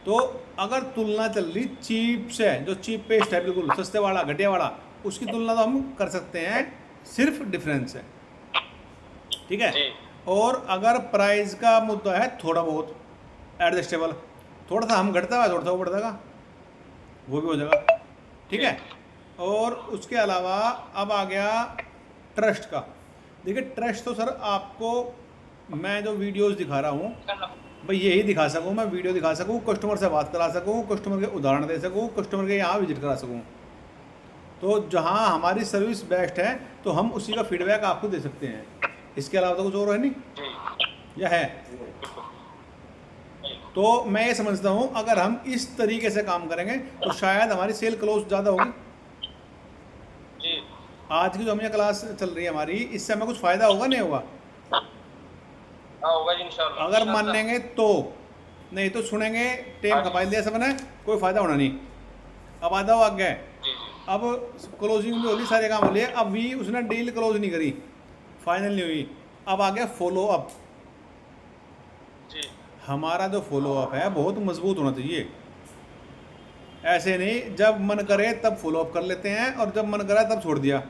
तो अगर तुलना चल रही चीप से, जो चीप पेस्ट है बिल्कुल सस्ते वाला घटिया वाला, उसकी तुलना तो हम कर सकते हैं, सिर्फ डिफरेंस है, ठीक है। जी। और अगर प्राइस का मुद्दा है थोड़ा बहुत एडजस्टेबल, थोड़ा सा हम घटता है थोड़ा सा वो बढ़ता है, वो भी हो जाएगा, ठीक है। और उसके अलावा अब आ गया ट्रस्ट का। देखिए ट्रस्ट तो सर आपको मैं जो वीडियोस दिखा रहा हूँ भाई यही दिखा सकूँ, मैं वीडियो दिखा सकूँ, कस्टमर से बात करा सकूँ, कस्टमर के उदाहरण दे सकूँ, कस्टमर के यहाँ विजिट करा सकूँ। तो जहाँ हमारी सर्विस बेस्ट है तो हम उसी का फीडबैक आपको दे सकते हैं। इसके अलावा तो कुछ और है नहीं, या है? तो मैं ये समझता हूँ अगर हम इस तरीके से काम करेंगे तो शायद हमारी सेल क्लोज ज़्यादा होगी। जी। आज की जो हमें क्लास चल रही है हमारी, इससे हमें कुछ फ़ायदा होगा नहीं होगा? हाँ होगा जी इंशाल्लाह। अगर मानेंगे तो, नहीं तो सुनेंगे टेम खपाई लिया सबने, कोई फ़ायदा होना नहीं। अब आधा हो आगे, जी। अब क्लोजिंग भी होली, सारे काम हो लिए, अब भी उसने डील क्लोज नहीं करी, फाइनल नहीं हुई। अब आ गया फॉलो अप। जी। हमारा जो फॉलो अप है बहुत मजबूत होना चाहिए। ऐसे नहीं जब मन करे तब फॉलो अप कर लेते हैं और जब मन करा तब छोड़ दिया।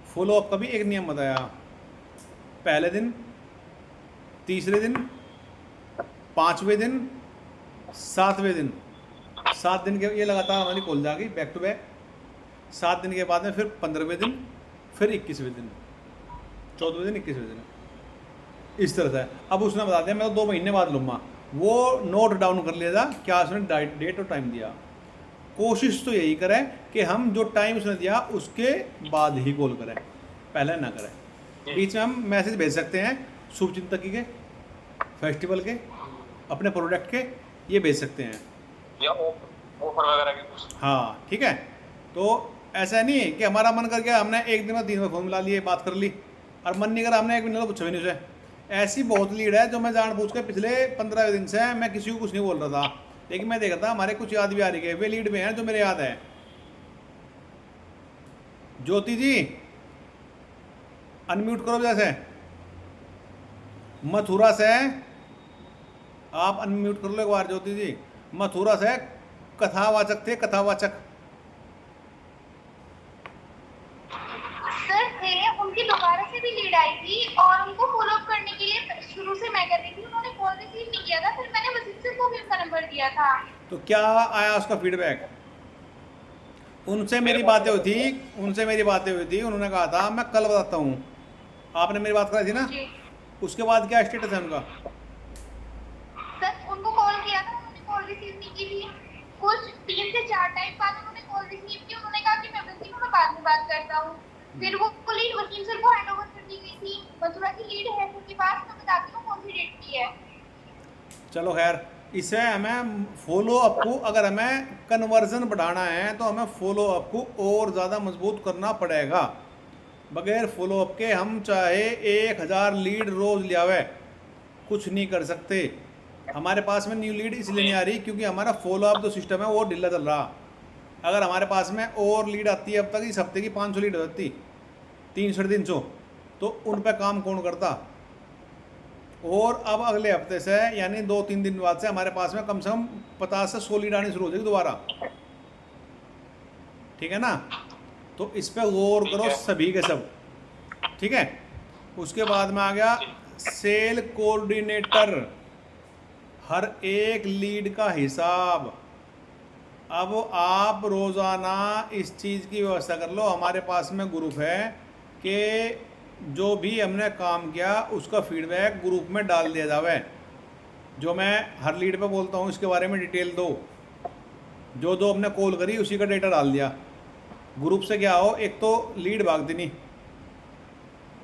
फॉलो अप का भी एक नियम बताया, पहले दिन, तीसरे दिन, 5वें दिन, 7वें दिन, 7 दिन के ये लगातार हमारी कॉल जाएगी बैक टू बैक। 7 दिन के बाद में फिर 15वें दिन, फिर 21वें दिन, 14वें दिन, 21वें दिन, इस तरह से। अब उसने बता दिया मैं तो 2 महीने बाद लूँगा, वो नोट डाउन कर लिया था क्या उसने डेट और टाइम दिया। कोशिश तो यही करें कि हम जो टाइम उसने दिया उसके बाद ही कॉल करें, पहले ना करें। बीच में हम मैसेज भेज सकते हैं शुभ चिंतकी के, फेस्टिवल के, अपने प्रोडक्ट के, ये भेज सकते हैं, या ऑफर वगैरह के कुछ। हाँ ठीक है। तो ऐसा नहीं है कि हमारा मन कर गया हमने एक दिन में 3 बार फोन मिला लिए, बात कर ली, और मन नहीं करा हमने 1 महीने तो पूछा भी नहीं उसे। ऐसी बहुत लीड है जो मैं जान पूछ के पिछले 15 दिन से मैं किसी को कुछ नहीं बोल रहा था, लेकिन मैं देख रहा था हमारे कुछ याद भी आ रही है, वे लीड में हैं जो मेरे याद है। ज्योति जी अनम्यूट करो जैसे, मथुरा से आप अनम्यूट कर लो एक बार। ज्योति जी मथुरा से कथावाचक थे, कथावाचक सर थे, उनकी दोबारा से भी लीड आई थी और उनको फॉलो अप करने के लिए शुरू से मैं कर रही थी, उन्होंने कॉल रिसीव नहीं किया था, फिर मैंने वसीम को भी उनका नंबर दिया था। तो क्या आया उसका फीडबैक? उनसे मेरी बातें हुई थी, उन्होंने कहा था मैं कल बताता हूँ। आपने मेरी बात कराई थी ना, उसके बाद क्या स्टेटस है उनका? सर उनको कॉल किया था, उन्होंने कॉल रिसीव नहीं की थी। कुछ 3 से 4 टाइम बाद उन्होंने कॉल रिसीव की, उन्होंने कहा कि मैं बिजी हूँ, मैं बाद में बात करता हूँ। फिर वो लीड वसीम सर को हैंड ओवर कर दी गई थी। मथुरा की लीड है उनके पास, मैं बताती हूँ कौन सी डेट की है। चलो खैर, इसे हमें फॉलो अप को, अगर हमें कन्वर्जन बढ़ाना है तो हमें फॉलो अप को और ज़्यादा मजबूत करना पड़ेगा। बगैर फॉलो अप के हम चाहे 1000 लीड रोज़ ले आवे, कुछ नहीं कर सकते। हमारे पास में न्यू लीड इसलिए नहीं आ रही क्योंकि हमारा फॉलो अप जो सिस्टम है वो ढीला चल रहा। अगर हमारे पास में और लीड आती है, अब तक इस हफ्ते की 500 लीड हो जाती, 300-350, तो उन पर काम कौन करता। और अब अगले हफ्ते से यानी 2-3 दिन बाद से हमारे पास में कम से कम 50 से 100 लीड आनी शुरू हो जाएगी दोबारा, ठीक है ना। तो इस पर गौर करो सभी के सब, ठीक है। उसके बाद में आ गया सेल कोऑर्डिनेटर, हर एक लीड का हिसाब। अब आप रोज़ाना इस चीज़ की व्यवस्था कर लो। हमारे पास में ग्रुप है कि जो भी हमने काम किया उसका फीडबैक ग्रुप में डाल दिया जावे। जो मैं हर लीड पे बोलता हूँ इसके बारे में डिटेल दो, जो जो हमने कॉल करी उसी का डेटा डाल दिया ग्रुप से। क्या हो, एक तो लीड भागती नहीं,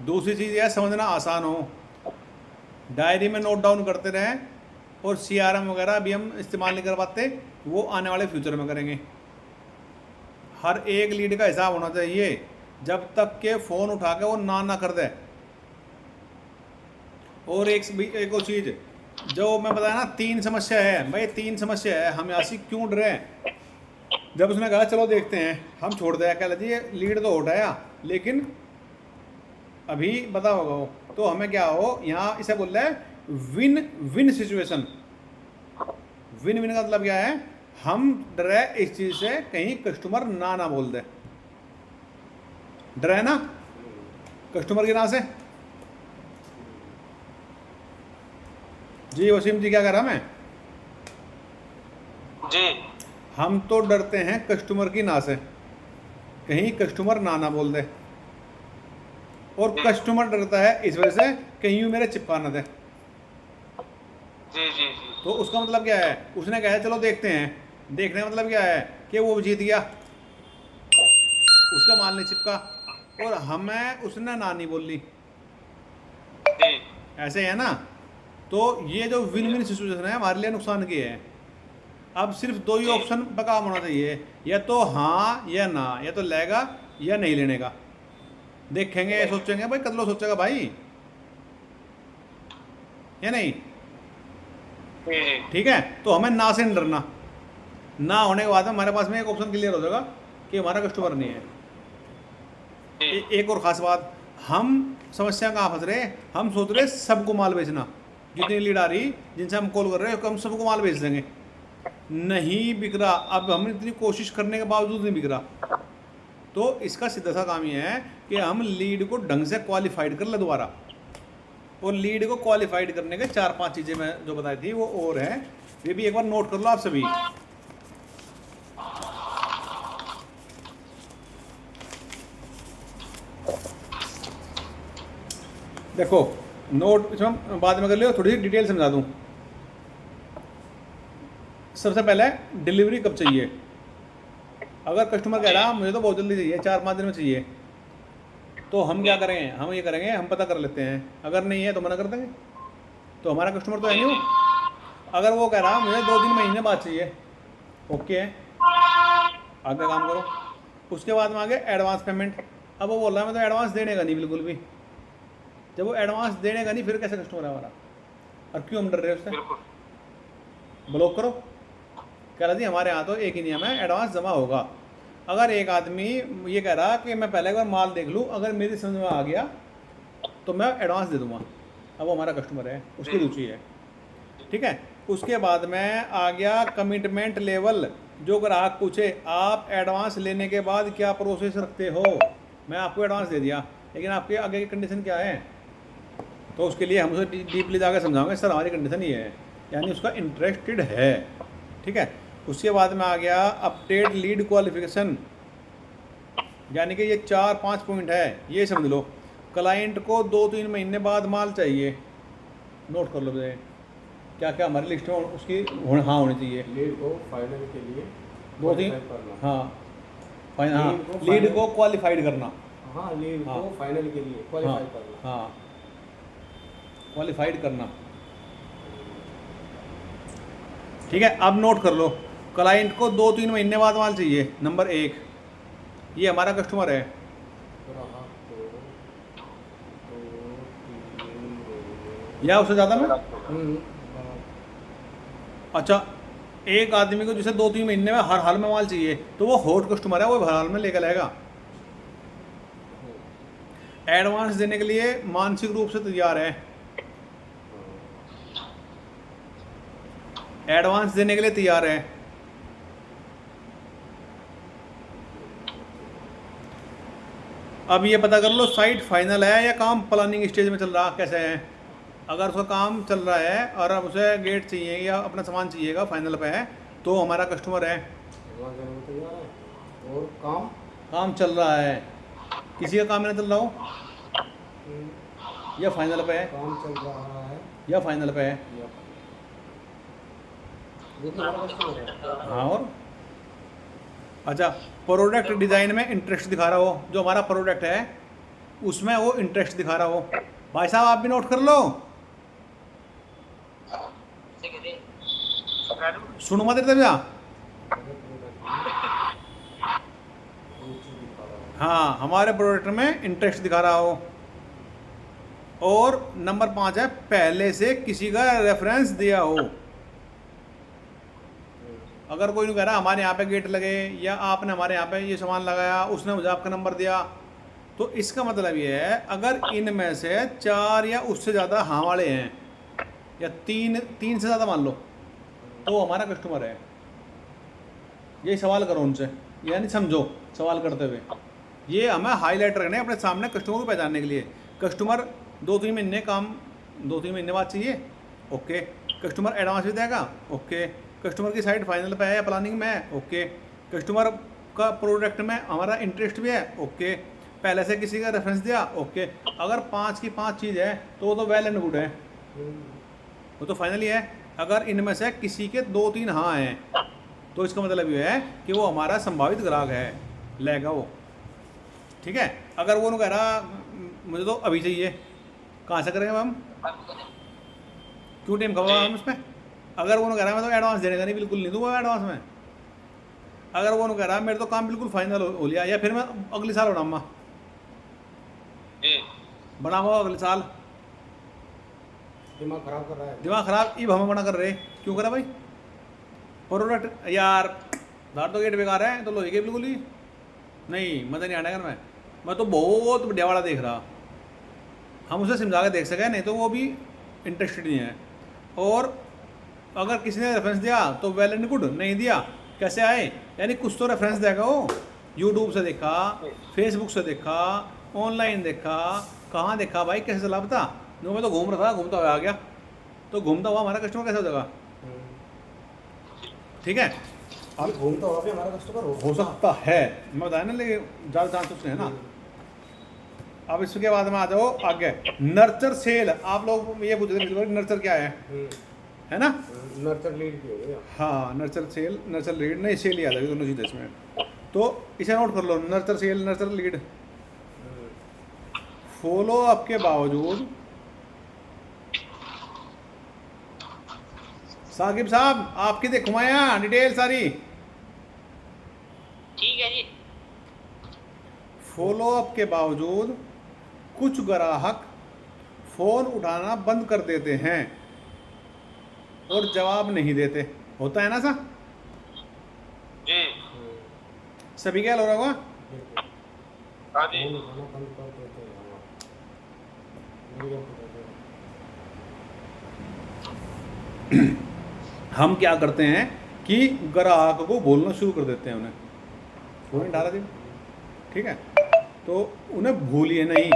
दूसरी चीज़ यह समझना आसान हो, डायरी में नोट डाउन करते रहें। और CRM वगैरह अभी हम इस्तेमाल नहीं कर पाते, वो आने वाले फ्यूचर में करेंगे। हर एक लीड का हिसाब होना चाहिए जब तक के फ़ोन उठा के वो ना कर दे। और एक और चीज़ जो मैं बताया ना, 3 समस्या है भाई, 3 समस्या है। हम यहाँ से क्यों डरे हैं? जब उसने कहा चलो देखते हैं, हम छोड़ दिया, कह लीजिए लीड तो उठाया लेकिन अभी बता होगा वो, तो हमें क्या हो, यहाँ इसे बोल रहा है win win situation. Win win का मतलब क्या है, हम डरे इस चीज़ से कहीं कस्टमर ना बोल दे। डरे ना कस्टमर के ना से। जी वसीम जी क्या कर रहा मैं जी, हम तो डरते हैं कस्टमर की ना से, कहीं कस्टमर ना बोल दे। और कस्टमर डरता है इस वजह से कहीं यूँ मेरे चिपका ना दे। जी जी जी। तो उसका मतलब क्या है, उसने कहा है चलो देखते हैं, देखने का मतलब क्या है कि वो जीत गया, उसका माल नहीं चिपका और हमें उसने ना नहीं बोल ली, जी ऐसे है ना। तो ये जो विन विन सिचुएशन है हमारे लिए नुकसान की है। अब सिर्फ 2 ही ऑप्शन पर काम होना चाहिए, या तो हाँ या ना, या तो लेगा या नहीं लेने का। देखेंगे सोचेंगे भाई, कतलो सोचेगा भाई, या नहीं, जी ठीक है। तो हमें ना से नहीं डरना। ना होने के बाद हमारे पास में एक ऑप्शन क्लियर हो जाएगा कि हमारा कस्टमर नहीं है। एक और ख़ास बात, हम समस्या कहाँ फंस रहे, हम सोच रहे सबको माल बेचना। जितनी लीड आ रही जिनसे हम कॉल कर रहे हैं हम सबको माल बेच देंगे, नहीं बिक रहा। अब हम इतनी कोशिश करने के बावजूद नहीं बिक रहा। तो इसका सीधा सा काम ये है कि हम लीड को ढंग से क्वालिफाइड कर ले दोबारा। और लीड को क्वालिफाइड करने के 4-5 चीज़ें मैं जो बताई थी वो और हैं, ये भी एक बार नोट कर लो आप सभी। देखो नोट इसमें बाद में कर लियो, थोड़ी सी डिटेल समझा दूँ। सबसे पहले डिलीवरी कब चाहिए। अगर कस्टमर कह रहा मुझे तो बहुत जल्दी चाहिए, 4-5 दिन में चाहिए, तो हम क्या करेंगे, हम ये करेंगे, हम पता कर लेते हैं, अगर नहीं है तो मना कर देंगे। तो हमारा कस्टमर तो है नहीं वो। अगर वो कह रहा मुझे 2-3 महीने बाद चाहिए, ओके है, आगे काम करो। उसके बाद में आगे एडवांस पेमेंट। अब वो बोल रहा है मैं तो एडवांस देने का नहीं बिल्कुल भी। जब वो एडवांस देने का नहीं, फिर कैसे कस्टमर है हमारा, और क्यों हम डर रहे हैं उससे। ब्लॉक करो। कह रहा जी हमारे यहाँ तो एक ही नियम है, एडवांस जमा होगा। अगर एक आदमी ये कह रहा कि मैं पहले एक बार माल देख लूँ, अगर मेरी समझ में आ गया तो मैं एडवांस दे दूँगा, अब वो हमारा कस्टमर है, उसकी रुचि है, ठीक है। उसके बाद में आ गया कमिटमेंट लेवल। जो ग्राहक पूछे आप एडवांस लेने के बाद क्या प्रोसेस रखते हो, मैं आपको एडवांस दे दिया लेकिन आपके आगे की कंडीशन क्या है, तो उसके लिए हम उसे डीपली जाकर समझाएंगे सर हमारी कंडीशन ये है, यानी उसका इंटरेस्टेड है, ठीक है। उसके बाद में आ गया अपडेट लीड क्वालिफिकेशन, यानी कि ये 4-5 पॉइंट है, ये समझ लो। क्लाइंट को 2-3 महीने बाद माल चाहिए, नोट कर लो भैया क्या क्या हमारी लिस्ट में उसकी हाँ होनी चाहिए। लीड को फाइनल के लिए 2-3 करना, हाँ फाइनल, हाँ लीड को क्वालिफाइड करना, हाँ लीड हाँ, को फाइनल के लिए क्वालिफाई हाँ, करना, हाँ क्वालिफाइड करना। ठीक है, अब नोट कर लो, क्लाइंट को 2-3 महीने बाद माल चाहिए, नंबर 1, ये हमारा कस्टमर है, या उससे ज़्यादा में। अच्छा, एक आदमी को जैसे 2-3 महीने में हर हाल में माल चाहिए, तो वो हॉट कस्टमर है, वो हर हाल में लेकर आएगा। एडवांस देने के लिए मानसिक रूप से तैयार है, एडवांस देने के लिए तैयार है। अब ये पता कर लो साइट फाइनल है या काम प्लानिंग स्टेज में चल रहा, कैसे है। अगर उसका काम चल रहा है और अब उसे गेट चाहिए या अपना सामान चाहिएगा, फाइनल पे है, तो हमारा कस्टमर है। और काम चल रहा है, किसी का काम नहीं चल रहा हो, या फाइनल पे है, काम चल रहा है या फाइनल पे है। ये तो हमारा कस्टमर है। हाँ, और अच्छा, प्रोडक्ट डिज़ाइन में इंटरेस्ट दिखा रहा हो, जो हमारा प्रोडक्ट है उसमें वो इंटरेस्ट दिखा रहा हो। भाई साहब आप भी नोट कर लो, सुनो मत इधर जा। हाँ, हमारे प्रोडक्ट में इंटरेस्ट दिखा रहा हो। और नंबर 5 है, पहले से किसी का रेफरेंस दिया हो। अगर कोई नहीं कह रहा हमारे यहाँ पे गेट लगे, या आपने हमारे यहाँ पे ये सामान लगाया, उसने मुझे आपका नंबर दिया, तो इसका मतलब ये है अगर इनमें से 4 या उससे ज़्यादा हाँ वाले हैं, या 3 से ज़्यादा मान लो, तो हमारा कस्टमर है। यही सवाल करो उनसे, यानी समझो सवाल करते हुए, ये हमें हाईलाइट रखना है अपने सामने कस्टमर को पहचानने के लिए। कस्टमर 2-3 महीने काम 2-3 महीने बाद चाहिए, ओके। कस्टमर एडवांस भी देगा, ओके। कस्टमर की साइट फाइनल पे है या प्लानिंग में है, ओके। कस्टमर का प्रोडक्ट में हमारा इंटरेस्ट भी है, ओके। पहले से किसी का रेफरेंस दिया, ओके। अगर 5 की 5 चीज़ है तो वो तो वेल एंड गुड है, वो तो फाइनली है। अगर इनमें से किसी के 2-3 हाँ हैं, तो इसका मतलब ये है कि वो हमारा संभावित ग्राहक है, लेगा वो, ठीक है। अगर वो कह रहा मुझे तो अभी चाहिए, कहाँ से करेंगे हम, क्यों टाइम खबर हम उसमें। अगर वो कह रहा है मैं तो एडवांस देने का नहीं, बिल्कुल नहीं दूंगा एडवांस में। अगर वो कह रहा है मेरे तो काम बिल्कुल फाइनल हो लिया, या फिर मैं अगले साल बनाऊंगा, बनाऊंगा अगले साल, दिमाग खराब कर रहा है। दिमाग खराब इब हमें मना कर रहे, क्यों करा भाई। प्रोडक्ट यार दार तो गेट बेकार है, तो लोहे के बिल्कुल ही नहीं, मज़ा नहीं आना घर में। मैं तो बहुत बढ़िया वाला देख रहा, हम उसे समझा के देख सके, नहीं तो वो भी इंटरेस्टेड नहीं है। और अगर किसी ने रेफरेंस दिया तो वेल एंड गुड, नहीं दिया कैसे आए, यानी कुछ तो रेफरेंस देगा वो, यूट्यूब से देखा, फेसबुक से देखा, ऑनलाइन देखा, कहाँ देखा भाई, कैसे चला पता। जो मैं तो घूम रहा था, घूमता हुआ आ गया, तो घूमता हुआ हमारा कस्टमर कैसे हो जाएगा, ठीक है। अब घूमता हुआ भी हमारा कस्टमर हो सकता है, मैं बताया ना, लेकिन ज़्यादा चांसेस है ना। अब इसके बाद में आ जाओ आगे, नर्चर सेल। आप लोग ये पूछ रहे थे नर्चर क्या है ना, नर्चर लीड की हो गया। हाँ, नर्चर सेल, नर्चर लीड, नहीं सेल याद है, दोनों चीज़ें इसमें, तो इसे नोट कर लो, nurture sale, nurture lead. Follow up के बावजूद साकिब साहब आपकी देखुमाया डिटेल सारी, ठीक है जी। फॉलो अप के बावजूद कुछ ग्राहक फ़ोन उठाना बंद कर देते हैं और जवाब नहीं देते, होता है ना सर, जी सभी क्या हो रहा होगा। हाँ जी। हम क्या करते हैं कि ग्राहक को बोलना शुरू कर देते हैं, उन्हें फ़ोन डाला दिन, ठीक है। तो उन्हें भूलिए नहीं,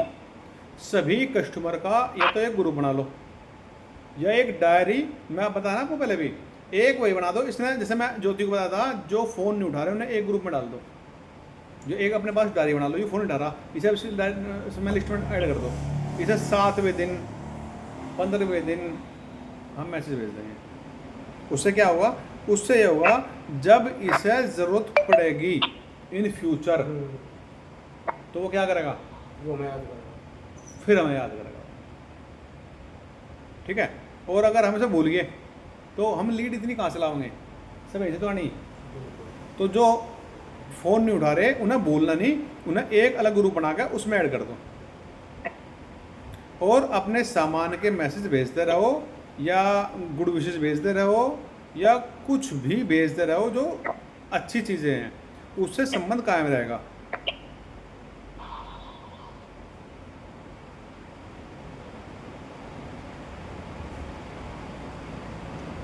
सभी कस्टमर का या तो एक ग्रुप बना लो या एक डायरी, मैं बताया आपको पहले भी, एक वही बना दो। इसने जैसे मैं ज्योति को बताया था, जो फ़ोन नहीं उठा रहे उन्हें एक ग्रुप में डाल दो, जो एक अपने पास डायरी बना लो, ये फ़ोन नहीं उठा रहा, इसे इसमें लिस्ट में ऐड कर दो, इसे 7वें दिन 15वें दिन हम मैसेज भेज देंगे। उससे क्या होगा, उससे ये होगा जब इसे ज़रूरत पड़ेगी इन फ्यूचर, तो वो क्या करेगा, वो हमें याद करेगा, फिर हमें याद करेगा, ठीक है। और अगर हम इसे भूल गए तो हम लीड इतनी कहाँ से लाओगे, सब ऐसे तो नहीं। तो जो फ़ोन नहीं उठा रहे उन्हें बोलना नहीं, उन्हें एक अलग ग्रुप बना के उसमें ऐड कर दो और अपने सामान के मैसेज भेजते रहो या गुड विशेष भेजते रहो या कुछ भी भेजते रहो जो अच्छी चीज़ें हैं, उससे संबंध कायम रहेगा।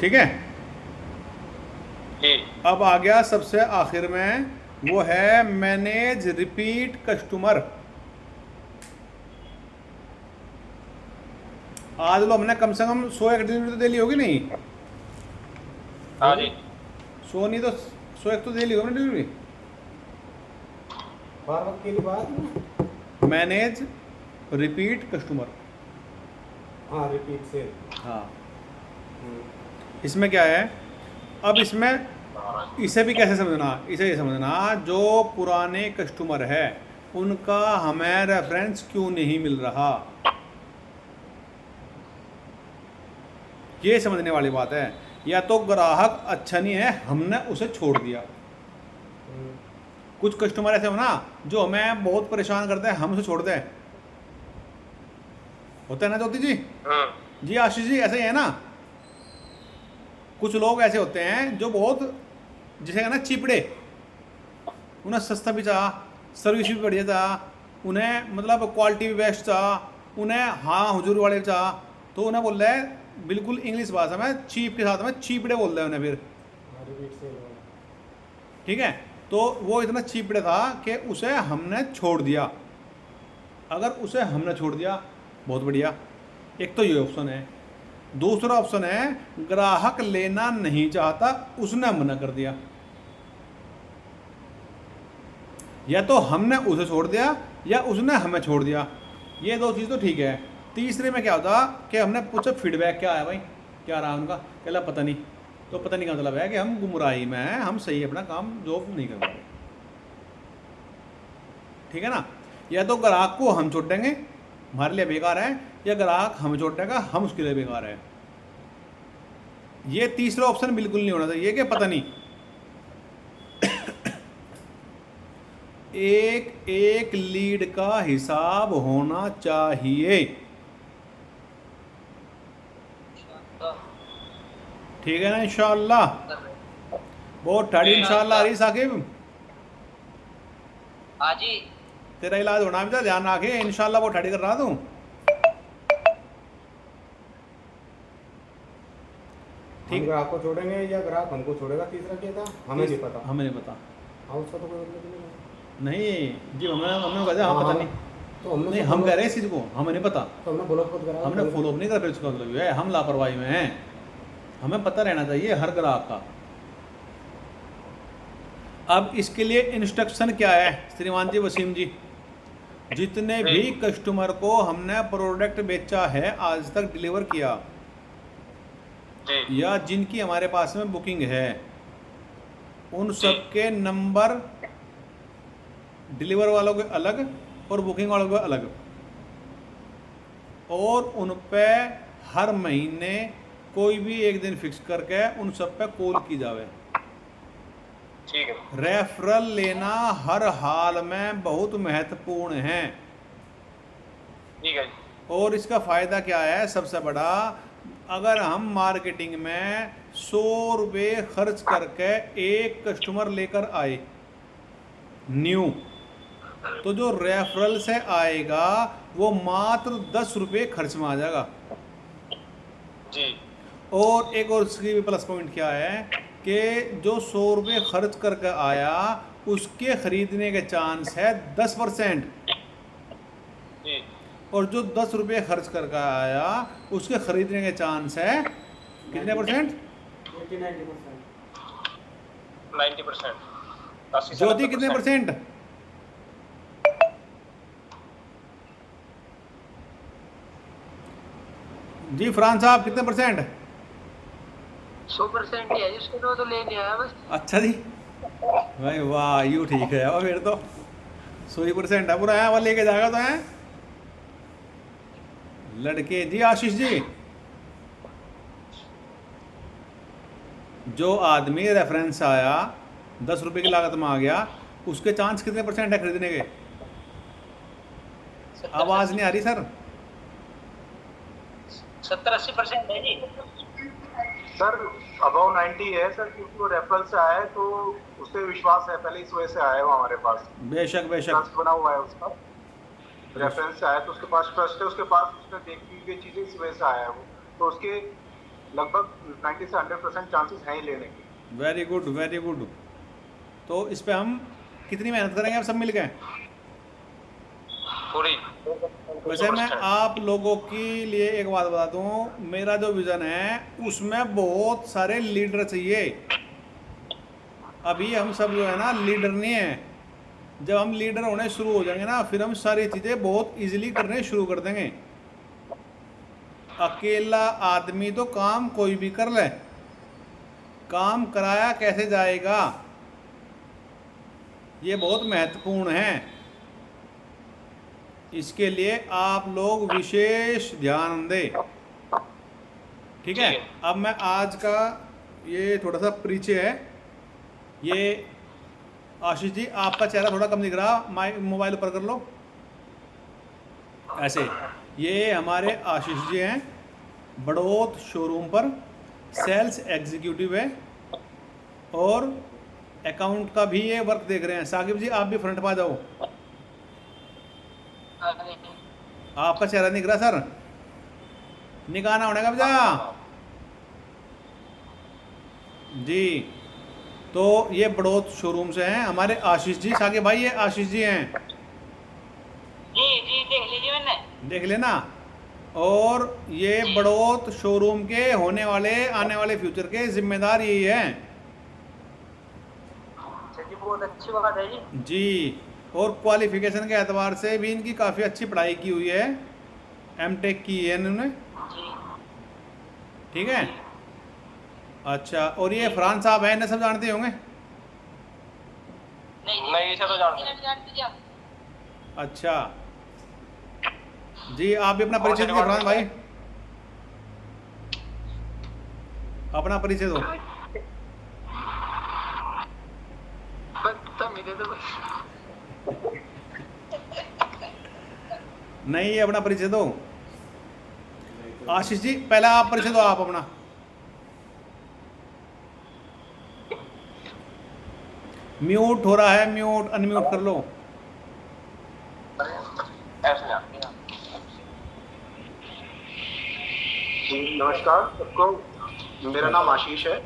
ठीक है। जी अब आ गया सबसे आखिर में, वो है मैनेज रिपीट कस्टमर। आज लो हमने कम से कम 100 एक डिलीवरी तो दे ली होगी नहीं? हाँ जी 100 नहीं तो 100 एक तो दे ली होगी ना डिलीवरी। बार बार की बात। Manage repeat customer. हाँ रिपीट से। हाँ इसमें क्या है, अब इसमें इसे भी कैसे समझना, इसे ये समझना जो पुराने कस्टमर है उनका हमें रेफरेंस क्यों नहीं मिल रहा, ये समझने वाली बात है। या तो ग्राहक अच्छा नहीं है हमने उसे छोड़ दिया। कुछ कस्टमर ऐसे हो ना जो हमें बहुत परेशान करते हैं, हम उसे छोड़ दें, होता है ना ज्योति जी? जी आशीष जी ऐसे ही है ना। कुछ लोग ऐसे होते हैं जो बहुत जिसे कहना चिपड़े, उन्हें सस्ता भी चाह, सर्विस भी बढ़िया चाह, उन्हें मतलब क्वालिटी भी बेस्ट चाह, उन्हें हाँ हुजूर वाले चाह, तो उन्हें बोल रहे हैं बिल्कुल इंग्लिश भाषा में चीप के साथ में चीपड़े बोल रहे हैं उन्हें फिर। ठीक है, तो वो इतना चीपड़े था कि उसे हमने छोड़ दिया। अगर उसे हमने छोड़ दिया बहुत बढ़िया, एक तो ये ऑप्शन है। दूसरा ऑप्शन है ग्राहक लेना नहीं चाहता, उसने मना कर दिया। या तो हमने उसे छोड़ दिया या उसने हमें छोड़ दिया, ये दो चीज़ तो ठीक है। तीसरे में क्या होता कि हमने पूछा फीडबैक क्या है भाई, क्या रहा उनका, कहला पता नहीं। तो पता नहीं का मतलब है कि हम गुमराही में हैं, हम सही अपना काम जॉब नहीं कर पाए। ठीक है ना। या तो ग्राहक को हम छोड़ देंगे हमारे लिए बेकार है, या ग्राहक हमें छोड़ देगा हम उसके लिए बेकार है। ये तीसरा ऑप्शन बिल्कुल नहीं होना चाहिए कि पता नहीं। एक एक लीड का हिसाब होना चाहिए। ठीक है ना इंशाअल्लाह। बहुत ठाड़ी इंशाअल्लाह आ रही साकिब, हाँ जी तेरा इलाज होना भी था, ध्यान रखे इंशाअल्लाह। बहुत ठाड़ी कर रहा तू। ठीक, ग्राहक को छोड़ेंगे या ग्राहक हमको छोड़ेगा, तीसरा क्या था हमें नहीं पता। हमें नहीं पता। हाँ उसका तो कोई मतलब नहीं जी, हमने कहा हाँ पता नहीं, तो हमने नहीं हम कह रहे हैं इस चीज़ को हमें नहीं पता, तो हमने फॉलो अप करा, हमने फॉलो अप नहीं कर रहे। उसका मतलब है हम लापरवाही में हैं, हमें पता रहना चाहिए हर ग्राहक का। अब इसके लिए इंस्ट्रक्शन क्या है श्रीमान जी, वसीम जी? जितने भी कस्टमर को हमने प्रोडक्ट बेचा है आज तक, डिलीवर किया, या जिनकी हमारे पास में बुकिंग है, उन सब के नंबर डिलीवर वालों के अलग और बुकिंग वालों के अलग, और उन पे हर महीने कोई भी एक दिन फिक्स करके उन सब पे कॉल की जावे। ठीक है। रेफरल लेना हर हाल में बहुत महत्वपूर्ण है। ठीक है। और इसका फ़ायदा क्या है सबसे बड़ा, अगर हम मार्केटिंग में 100 रुपये खर्च करके एक कस्टमर लेकर आए न्यू, तो जो रेफरल से आएगा वो मात्र 10 रुपये खर्च में आ जाएगा। जी। और एक और इसकी भी प्लस पॉइंट क्या है कि जो 100 रुपये खर्च करके आया उसके खरीदने के चांस है 10%, और जो 10 रुपये खर्च करके आया उसके खरीदने के चांस है कितने परसेंट? 90%। ज्योति कितने परसेंट? जी फरहान साहब कितने परसेंट? 100% ही है, इसको तो लेने आया बस। अच्छा जी भाई वाह, यूँ ठीक है। और फिर तो 100% है पूरा है, वो लेके जाएगा तो है लड़के। जी आशीष जी जो आदमी रेफरेंस आया 10 रुपये की लागत में आ गया, उसके चांस कितने % है खरीदने के? आवाज़ नहीं आ रही सर। 70-80% है जी। सर अबाउ 90 है सर, क्योंकि वो रेफरल से आया है तो उससे विश्वास है, पहले इस वजह से आया है वो हमारे पास, बेशक बेशक। ट्रस्ट बना हुआ है उसका, रेफरेंस से आया तो उसके पास ट्रस्ट है, उसके पास उसने देखी हुई चीजें इस वजह से आया है वो, तो उसके लगभग 90 से 100% चांसेस हैं ही लेने के। Very good very good. तो इस पे हम कितनी मेहनत करेंगे अब सब मिल के? पूरी। वैसे मैं आप लोगों के लिए एक बात बता दूं, मेरा जो विज़न है उसमें बहुत सारे लीडर चाहिए। अभी हम सब जो है ना लीडर नहीं है। जब हम लीडर होने शुरू हो जाएंगे ना, फिर हम सारी चीज़ें बहुत इजीली करने शुरू कर देंगे। अकेला आदमी तो काम कोई भी कर ले, काम कराया कैसे जाएगा, ये बहुत महत्वपूर्ण है। इसके लिए आप लोग विशेष ध्यान दें, ठीक है? अब मैं आज का ये थोड़ा सा परिचय है। ये आशीष जी, आपका चेहरा थोड़ा कम दिख रहा, मोबाइल ऊपर कर लो ऐसे। ये हमारे आशीष जी हैं, बड़ौत शोरूम पर सेल्स एग्जीक्यूटिव है और अकाउंट का भी ये वर्क देख रहे हैं। साकिब जी आप भी फ्रंट पर आ जाओ। आपका चेहरा दिख रहा सर, निकाना होने का बजा जी। तो ये बड़ौत शोरूम से हैं हमारे आशीष जी। साकिब भाई ये आशीष जी हैं जी जी, देख लीजिए मैंने। देख लेना। और ये बड़ौत शोरूम के होने वाले आने वाले फ्यूचर के जिम्मेदार यही हैं जी, बहुत अच्छी बात है जी। जी। और क्वालिफिकेशन के एतबार से भी इनकी काफ़ी अच्छी पढ़ाई की हुई है, एमटेक की है इन्होंने, जी ठीक है? अच्छा, और ये फरहान साहब हैं, इन्हें सब जानते होंगे। नहीं इसे तो जानते हैं। अच्छा जी, आप भी अपना परिचय दीजिए फरहान भाई, अपना परिचय दो। नहीं अपना परिचय दो। आशीष जी पहला आप परिचय दो आप अपना। म्यूट हो रहा है, म्यूट अनम्यूट कर लो। ऐसे ना। नमस्कार सबको, मेरा नाम आशीष है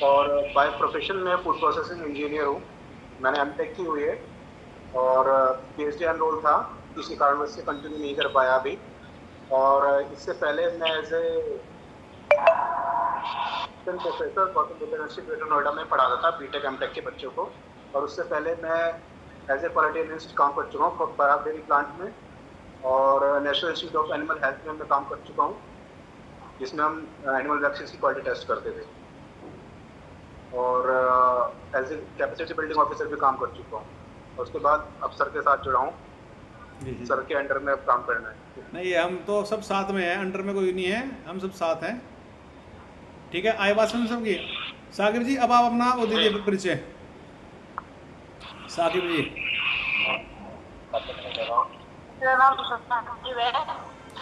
और बाय प्रोफेशन में फूड प्रोसेसिंग इंजीनियर हूँ। मैंने एमटेक की हुई है और पीएचडी एनरोल था, किसी कारणवश से कंटिन्यू नहीं कर पाया अभी। और इससे पहले मैं as a professor Gautam Buddha university Greater Noida में पढ़ाता था बीटेक एमटेक के बच्चों को। और उससे पहले मैं एज ए क्वालिटी एनालिस्ट काम कर चुका हूँ पराग डेयरी प्लांट में, और national institute of animal health में मैं काम कर चुका हूँ, जिसमें हम एनिमल वैक्सीन की क्वालिटी टेस्ट करते थे। और as a capacity building officer भी काम कर चुका हूँ। और उसके बाद अब सर के साथ जुड़ा हूँ, सर के अंडर में अब काम करना है। नहीं हम तो सब साथ में हैं, अंडर में कोई नहीं है, हम सब साथ हैं, ठीक है? आए बात समझ सबकी। साकिब जी अब आप अपना वो दीजिए परिचय। साकिब जी मेरा नाम संजीव है।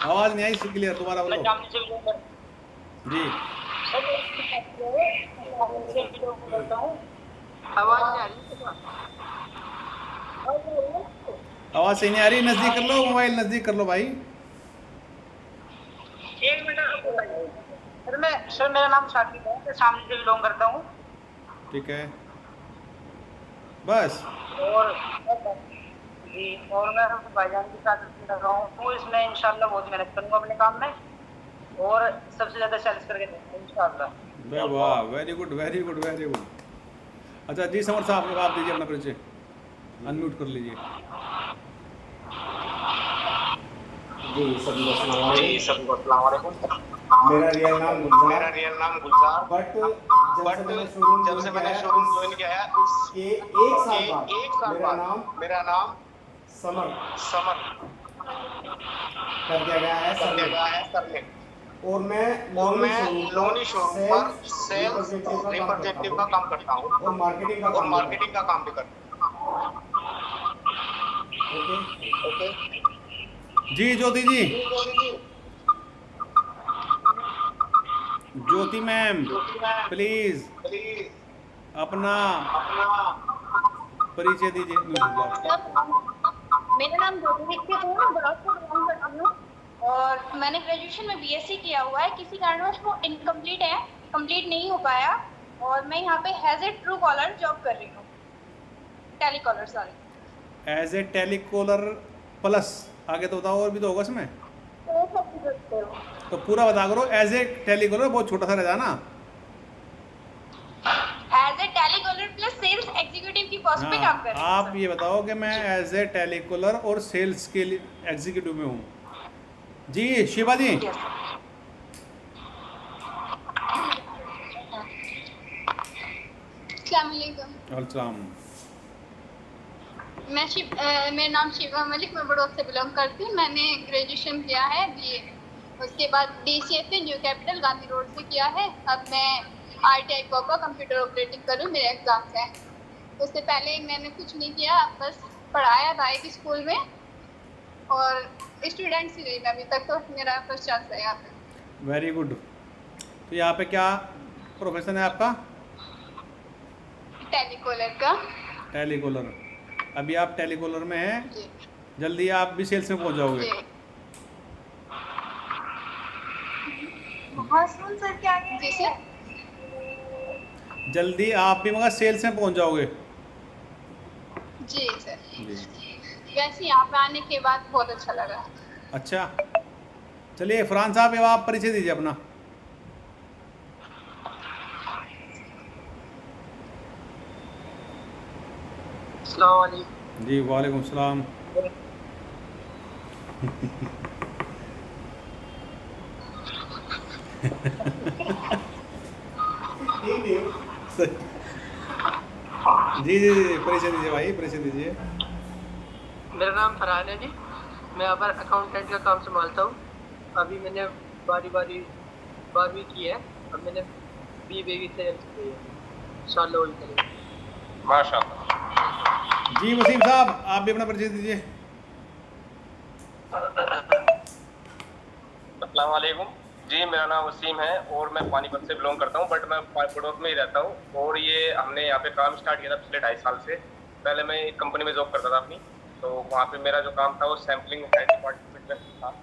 आवाज़ नहीं आई क्लियर, दोबारा मैं बोलो जामनी से बिलोंग जी। करता हूँ। आवाज नहीं आ रही। आवाज़ सही नहीं आ रही, नज़दीक कर लो, मोबाइल नज़दीक कर लो भाई। एक मिनट सर, मेरा नाम साकिब है, मैं सामने से बिलोंग करता हूँ। ठीक है बस। और जी, और मैं भाईजान के साथ कर रहा हूँ, इसमें इंशाल्लाह बहुत मेहनत करूँगा अपने काम में और सबसे ज़्यादा सेल्स करके दूँगा इंशाल्लाह। वाह very good very good very good. अच्छा जी समर साहब आप दीजिए अपना परिचय, अनम्यूट कर लीजिए। जी सबको अस्सलाम वालेकुम। मेरा रियल नाम गुलजार। बट जब से मैंने शोरूम ज्वाइन किया है उसके एक साल बाद मेरा नाम समर समर कर दिया गया है कर दिया गया है सर ने। और मैं लोनी शोरूम पर सेल्स रिप्रेजेंटेटिव का काम करता हूँ और मार्केटिंग का काम भी करता हूँ। ओके। जी ज्योति जी, ज्योति मैम प्लीज अपना परिचय दीजिए। मेरा नाम ज्योति दीक्षित है, मैं बड़ौद से बिलोंग करती हूँ और मैंने ग्रेजुएशन में बीएससी किया हुआ है। किसी कारणवश वो इनकम्प्लीट है, कंप्लीट नहीं हो पाया और मैं यहाँ पे as a true caller job कर रही हूँ, telecaller sorry. As a telecaller plus आगे तो बताओ, और भी तो होगा इसमें, तो पूरा बता करो। एज ए टेलीकॉलर बहुत छोटा सा रहता है ना। As a telecaller plus sales executive की पोस्ट पे काम कर रही हूँ। आप ये बताओ कि मैं एज ए टेलीकॉलर और सेल्स के लिए एग्जीक्यूटिव में हूँ। जी शिवा जी। अस्सलाम। मेरा नाम शिवा मलिक, मैं बड़ौद से बिलोंग करती हूँ। मैंने ग्रेजुएशन किया है बीए, उसके बाद DCA से न्यू कैपिटल गांधी रोड से किया है। अब मैं ITI कोपा कंप्यूटर ऑपरेटिंग कर रही हूँ, मेरे एग्जाम्स हैं। उससे पहले मैंने कुछ नहीं किया, बस पढ़ाया था एक स्कूल में और स्टूडेंट ही रही मैं अभी तक, तो मेरा फर्स्ट चांस है यहाँ पे। Very good. तो यहाँ पे क्या प्रोफेशन है आपका? टेलीकॉलर का। टेलीकॉलर। अभी आप टेलीकॉलर में हैं, जी। जल्दी आप भी सेल्स में पहुँच जाओगे। जी। सर क्या जी सर? जल्दी आप भी मगर सेल्स में पहुँच जाओगे। जी सर। वैसे यहाँ पे आने के बाद बहुत अच्छा लगा। अच्छा चलिए फरहान साहब, अब आप परिचय दीजिए अपना। अस्सलाम वालेकुम। जी वालेकुम सलाम। जी जी जी परिचय दीजिए भाई, परिचय दीजिए। मेरा नाम फरहान है जी, मैं यहाँ पर अकाउंटेंट का काम संभालता हूँ। अभी मैंने बारहवीं की है, अब मैंने BA की तैयारी की है, इंशाल्लाह वही करेंगे। माशाल्लाह। जी वसीम साहब, आप भी अपना परिचय दीजिए। अस्सलाम वालेकुम जी, मेरा नाम वसीम है और मैं पानीपत से बिलोंग करता हूँ, बट मैं बड़ौद में ही रहता हूँ। और ये हमने यहाँ पे काम स्टार्ट किया था पिछले 2.5 साल से। पहले मैं एक कंपनी में जॉब करता था अपनी, तो वहाँ पे मेरा जो काम था वो सैम्पलिंग डिपार्टमेंट में था।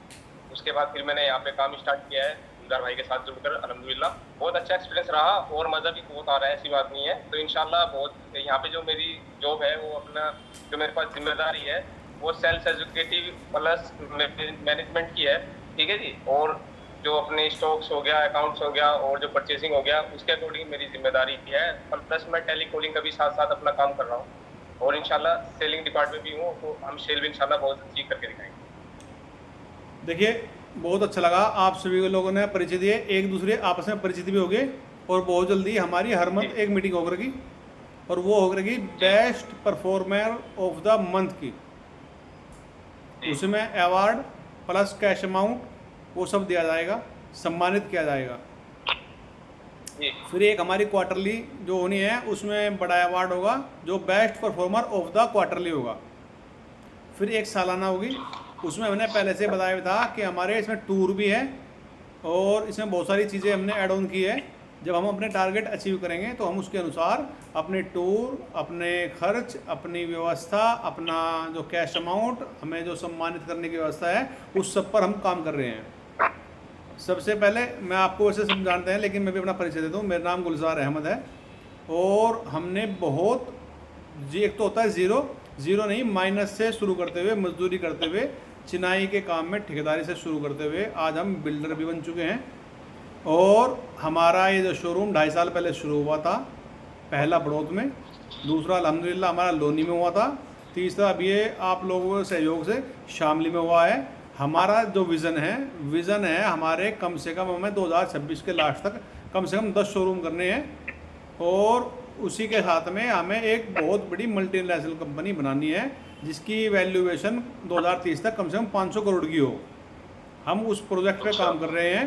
उसके बाद फिर मैंने यहाँ पे काम स्टार्ट किया है गुलजार भाई के साथ जुड़कर। अल्हम्दुलिल्लाह बहुत अच्छा एक्सपीरियंस रहा और मज़ा भी बहुत आ रहा है, ऐसी बात नहीं है। तो इंशाल्लाह बहुत यहाँ पे जो मेरी जॉब है वो अपना जो मेरे पास जिम्मेदारी है वो सेल्स एग्जीक्यूटिव प्लस मैनेजमेंट की है, ठीक है जी। और जो अपने स्टॉक्स हो गया, अकाउंट्स हो गया और जो परचेसिंग हो गया, उसके अकॉर्डिंग मेरी जिम्मेदारी है। प्लस मैं टेलीकॉलिंग का भी साथ साथ अपना काम कर रहा हूँ और इंशाल्लाह सेलिंग डिपार्टमेंट भी हूँ, तो हम सेल भी इंशाल्लाह बहुत अच्छी करके दिखाएंगे। देखिए बहुत अच्छा लगा, आप सभी लोगों ने परिचय दिए, एक दूसरे आपस में परिचित भी हो गए। और बहुत जल्दी हमारी हर मंथ एक मीटिंग हो करेगी और वो हो करेगी best performer of the month की। उसमें अवार्ड प्लस कैश अमाउंट वो सब दिया जाएगा, सम्मानित किया जाएगा। फिर एक हमारी क्वार्टरली जो होनी है उसमें बड़ा अवार्ड होगा जो best performer of the quarterly होगा। फिर एक सालाना होगी, उसमें हमने पहले से बताया था कि हमारे इसमें टूर भी है और इसमें बहुत सारी चीज़ें हमने ऐड ऑन की है। जब हम अपने टारगेट अचीव करेंगे तो हम उसके अनुसार अपने टूर, अपने खर्च, अपनी व्यवस्था, अपना जो कैश अमाउंट, हमें जो सम्मानित करने की व्यवस्था है उस सब पर हम काम कर रहे हैं। सबसे पहले मैं आपको वैसे सब जानते हैं लेकिन मैं भी अपना परिचय देता हूँ। मेरा नाम गुलजार अहमद है और हमने बहुत जी एक तो होता है ज़ीरो नहीं माइनस से शुरू करते हुए, मजदूरी करते हुए, चिनाई के काम में ठेकेदारी से शुरू करते हुए आज हम बिल्डर भी बन चुके हैं। और हमारा ये जो शोरूम 2.5 साल पहले शुरू हुआ था, पहला बड़ौद में, दूसरा अल्हम्दुलिल्लाह हमारा लोनी में हुआ था, तीसरा अब ये आप लोगों के सहयोग से शामली में हुआ है। हमारा जो विज़न है हमारे कम से कम हमें 2026 के लास्ट तक कम से कम 10 शोरूम करने हैं और उसी के साथ में हमें एक बहुत बड़ी मल्टीनेशनल कंपनी बनानी है जिसकी वैल्यूएशन 2030 तक कम से कम 500 करोड़ की हो। हम उस प्रोजेक्ट पे काम कर रहे हैं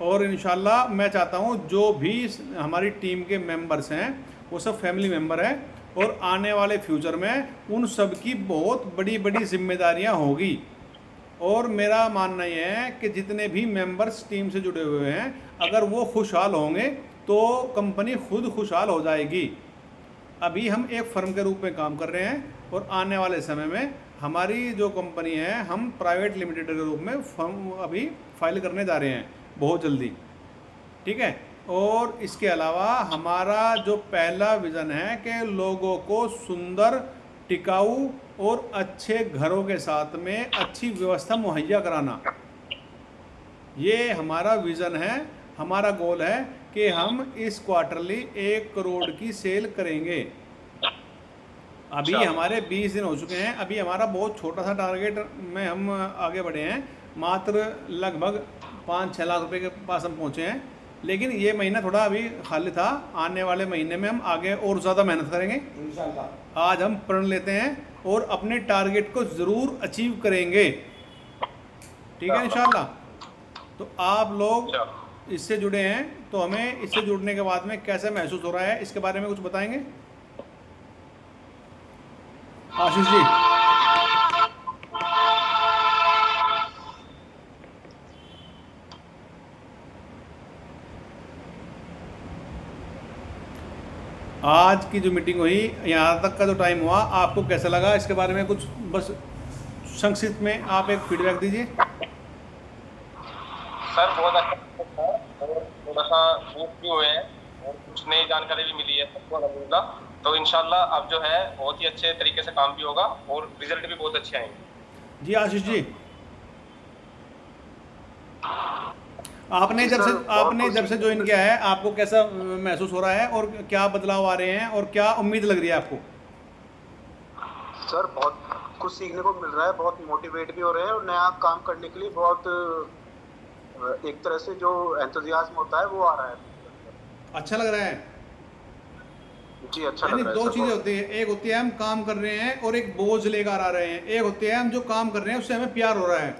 और इंशाल्लाह मैं चाहता हूँ जो भी हमारी टीम के मेंबर्स हैं वो सब फैमिली मेंबर हैं, और आने वाले फ्यूचर में उन सब की बहुत बड़ी बड़ी जिम्मेदारियाँ होगी। और मेरा मानना ये है कि जितने भी मेंबर्स टीम से जुड़े हुए हैं, अगर वो खुशहाल होंगे तो कंपनी खुद खुशहाल हो जाएगी। अभी हम एक फर्म के रूप में काम कर रहे हैं, और आने वाले समय में हमारी जो कंपनी है हम प्राइवेट लिमिटेड के रूप में फर्म अभी फाइल करने जा रहे हैं बहुत जल्दी, ठीक है। और इसके अलावा हमारा जो पहला विज़न है कि लोगों को सुंदर, टिकाऊ और अच्छे घरों के साथ में अच्छी व्यवस्था मुहैया कराना, ये हमारा विज़न है। हमारा गोल है कि हम इस क्वार्टरली 1 करोड़ की सेल करेंगे। अभी हमारे 20 दिन हो चुके हैं, अभी हमारा बहुत छोटा सा टारगेट में हम आगे बढ़े हैं, मात्र लगभग 5-6 लाख रुपए के पास हम पहुँचे हैं। लेकिन ये महीना थोड़ा अभी खाली था, आने वाले महीने में हम आगे और ज़्यादा मेहनत करेंगे इंशाल्लाह। आज हम प्रण लेते हैं और अपने टारगेट को ज़रूर अचीव करेंगे, ठीक है इंशाल्लाह। तो आप लोग इससे जुड़े हैं, तो हमें इससे जुड़ने के बाद में कैसा महसूस हो रहा है इसके बारे में कुछ बताएंगे आशीष जी? आज की जो मीटिंग हुई, यहाँ तक का जो टाइम हुआ, आपको कैसा लगा इसके बारे में कुछ बस संक्षिप्त में आप एक फीडबैक दीजिए। सर बहुत अच्छा था, और थोड़ा सा मूव भी हुए हैं और कुछ नई जानकारी भी मिली है सबको अल्हम्दुलिल्लाह। तो इंशाल्लाह अब जो है बहुत ही अच्छे तरीके से काम भी होगा और रिजल्ट भी बहुत अच्छे आएंगे। जी आशीष जी, आपने जब से ज्वाइन किया है आपको कैसा महसूस हो रहा है, और क्या बदलाव आ रहे हैं, और क्या उम्मीद लग रही है आपको? सर बहुत कुछ सीखने को मिल रहा है, बहुत मोटिवेट भी हो रहे हैं, और नया काम करने के लिए बहुत एक तरह से जो एंथुसियाज्म होता है वो आ रहा है। अच्छा लग रहा है जी, अच्छा लग रहा है। दो चीजें होती है, एक होती है हम काम कर रहे हैं और एक बोझ लेकर आ रहे हैं, एक होती है हम जो काम कर रहे हैं उससे हमें प्यार हो रहा है।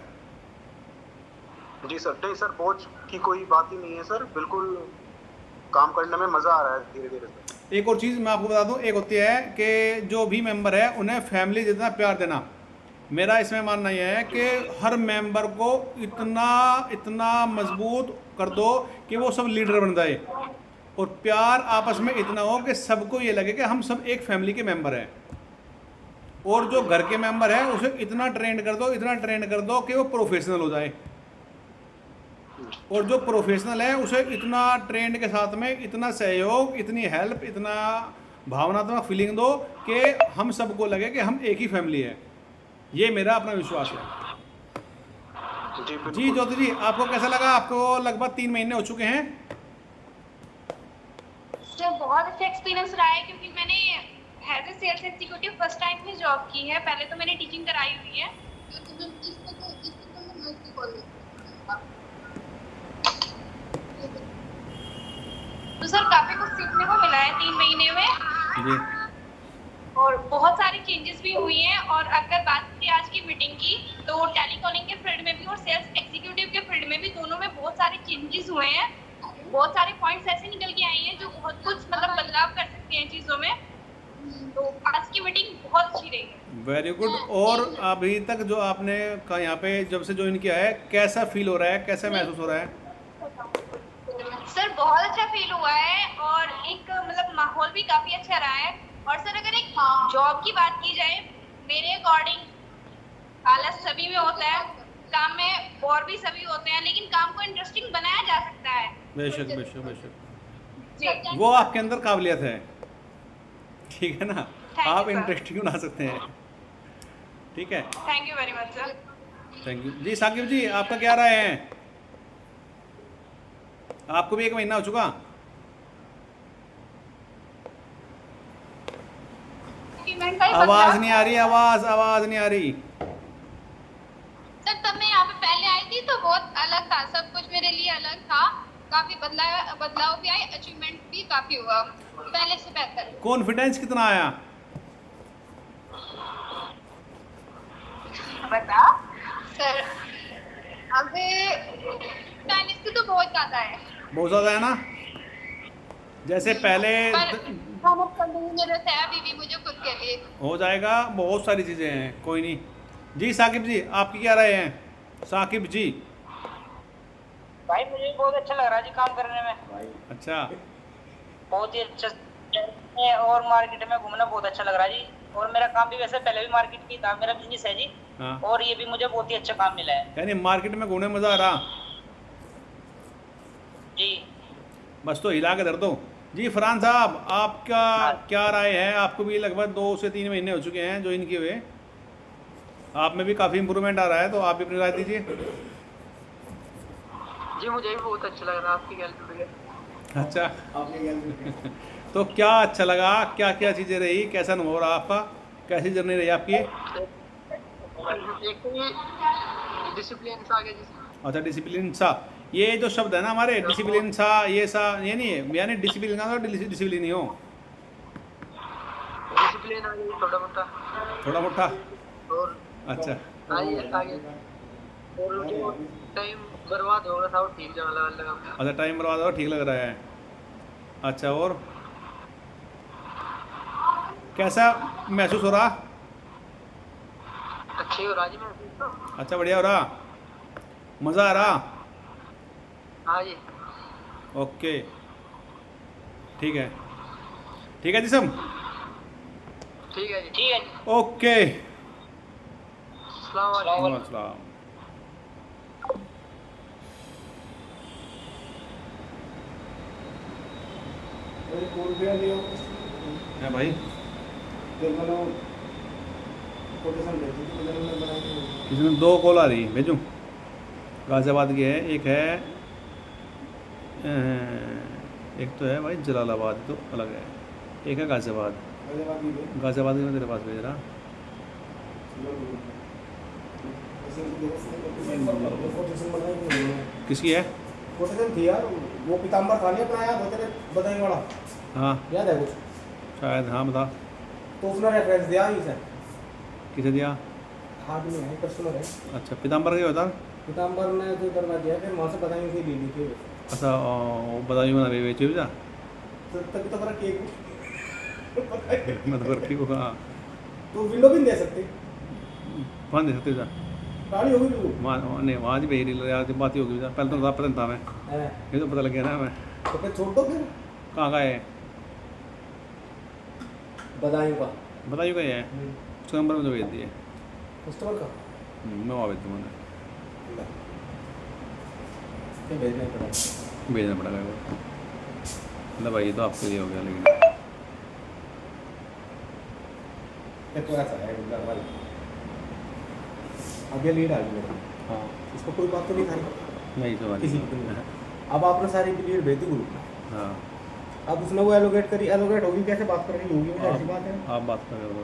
जी सर, नहीं सर, बोझ की कोई बात ही नहीं है सर, बिल्कुल काम करने में मजा आ रहा है धीरे धीरे। एक और चीज़ मैं आपको बता दूं, एक होती है कि जो भी मेंबर है उन्हें फैमिली जितना प्यार देना। मेरा इसमें मानना यह है कि हर मेंबर को इतना मजबूत कर दो कि वो सब लीडर बन जाए, और प्यार आपस में इतना हो कि सबको ये लगे कि हम सब एक फैमिली के मेंबर हैं। और जो घर के मेंबर है उसे इतना ट्रेंड कर दो कि वो प्रोफेशनल हो जाए, और जो प्रोफेशनल है उसे इतना ट्रेंड के साथ में इतना सहयोग, इतनी हेल्प, इतना भावनात्मक फीलिंग दो कि हम सबको लगे कि हम एक ही फैमिली है। ये मेरा अपना विश्वास है। जी ज्योति जी, आपको कैसा लगा? आपको लगभग 3 महीने हो चुके हैं। सर बहुत अच्छा एक्सपीरियंस रहा है, क्योंकि मैंने as a sales executive first time में जॉब की है। पहले तो मैंने टीचिंग कराई हुई है। तो सर काफी कुछ सीखने को मिला है 3 महीने में जी। और बहुत सारी चेंजेस भी हुई हैं। और अगर बात करें आज की मीटिंग की, तो टेलीकॉलिंग के फील्ड में भी और सेल्स एग्जीक्यूटिव के फील्ड में भी, दोनों में बहुत सारे चेंजेस हुए हैं। बहुत सारे पॉइंट्स ऐसे निकल के आई हैं जो बहुत कुछ मतलब बदलाव कर सकते हैं चीजों में। तो आज की मीटिंग बहुत अच्छी रही है। Very good. और अभी तक जो आपने यहाँ पे जब से ज्वाइन किया है, कैसा फील हो रहा है, कैसा महसूस हो रहा है? सर बहुत अच्छा फील हुआ है, और एक मतलब माहौल भी काफी अच्छा रहा है। और सर अगर एक जॉब की बात की जाए, मेरे अकॉर्डिंग आलस सभी में होता है, काम में बोर भी सभी होते हैं, लेकिन काम को इंटरेस्टिंग बनाया जा सकता है। बेशक बेशक बेशक, जी। वो आपके अंदर काबिलियत है, ठीक है ना, आप इंटरेस्टिंग बना सकते हैं, ठीक है। Thank you very much sir. Thank you ji. Saqib ji, आपका क्या राय है? आपको भी 1 महीना हो चुका? आवाज नहीं आ रही, आवाज नहीं आ रही। सर तब मैं यहाँ पे पहले आई थी तो बहुत अलग था, सब कुछ मेरे लिए अलग था। काफी बदलाव भी आए, अचीवमेंट भी काफी हुआ, पहले से बेहतर। कॉन्फिडेंस कितना आया? बता सर, अभी पहले से तो बहुत ज्यादा है, बहुत ज़्यादा है ना। जैसे पहले पर मेहनत करने की जरूरत है अभी भी मुझे खुद के लिए। हो जाएगा, बहुत सारी चीज़ें हैं, कोई नहीं जी। साकिब जी आपकी क्या राय है? साकिब जी। भाई मुझे भी बहुत अच्छा लग रहा है जी काम करने में, अच्छा, बहुत ही अच्छा है और मार्केट में घूमना बहुत अच्छा लग रहा है जी। और मेरा काम भी वैसे पहले भी मार्केट की था, मेरा बिजनेस है जी। हाँ, और ये भी मुझे बहुत ही अच्छा काम मिला है यानी मार्केट में घूमने में मज़ा आ रहा, जी। बस तो हिला के धर दो जी। फरहान साहब आपका क्या राय है? आपको भी लगभग 2 से 3 महीने हो चुके हैं ज्वाइन किए हुए, आप में भी काफ़ी इम्प्रूवमेंट आ रहा है, तो आप भी अपनी राय दीजिए। जी मुझे भी बहुत अच्छा लग रहा है आपकी गैलरी टूर के। अच्छा तो क्या अच्छा लगा, क्या क्या चीज़ें रही, कैसा अनुभव रहा आपका, कैसी जर्नी रही आपकी? एक तो ये डिसिप्लिन सा आ गया जी। अच्छा, डिसिप्लिन सा, ये जो शब्द है ना हमारे, डिसिप्लिन सा, ये सा, ये नहीं है, यानी डिसिप्लिन का डिसिप्लिन ही हो, डिसिप्लिन आ गया थोड़ा मोटा। थोड़ा मोटा। और अच्छा, हाँ ये आ गया। और जो टाइम बर्बाद हो रहा था वो ठीक जगह लगा। अच्छा टाइम बर्बाद हो, ठीक लग रहा है। अच्छा, और कैसा महसूस हो रहा? अच्छी हो रहा जी मैं तो। अच्छा, बढ़िया हो रहा, मज़ा आ रहा। हाँ जी ओके, ठीक है, ठीक है जी सब, ठीक है जी। ठीक है जी। ओके, अस्सलाम वालेकुम। वालेकुम अस्सलाम। है भाई, किसी में 2 कॉल आ रही, भेजूँ? गाज़ियाबाद की है, एक है एक तो है भाई जलालाबाद, तो अलग है, एक है गाज़ियाबाद। गाज़ियाबाद की मैं तेरे पास भेज रहा। किसकी है? कोटेशन थी यार, वो पीताम्बर था नहीं अपना याद होते बताई वाला, हाँ याद है कुछ? शायद, हाँ बता। तो उसने रेफरेंस दिया ही सर, किसे दिया? हाथ में है, कस्टमर है। अच्छा, पीताम्बर के बता। पीताम्बर ने जो करवा दिया, फिर वहाँ से बताई उनकी ली थी। अच्छा, वो बताइए बना बेचे भी था, तो तभी तो मेरा केक मतलब ठीक होगा। तो विंडो भी नहीं दे सकते, वहाँ दे सकते था, गाड़ी होगी बिल्कुल। वहाँ नहीं, वहाँ जी भेज रही यार, बात ही होगी था, पहले तो पता नहीं था मैं, है ये तो पता लग गया ना मैं। तो फिर छोड़ दो, फिर कहाँ का है बदायूं का बताइए, क्या है उसका नंबर मुझे भेज दिए, कस्टमर का मैं वहाँ भेज दूँगा, क्या भेजना पड़ा। भेजना पड़ेगा वो। मतलब भाई ये तो आपके लिए हो गया, लेकिन एक थोड़ा सा है गुजरात वाला, अब ये लीड आ गई मेरा। हाँ इसको कोई बात तो नहीं खानी नहीं तो किसी की नहीं। अब आपने सारी की लीड भेज दी ग्रुप में, हाँ अब उसने वो एलोकेट करी, एलोकेट होगी कैसे, बात कर रही होगी, ऐसी बात है। आप बात कर रहे हो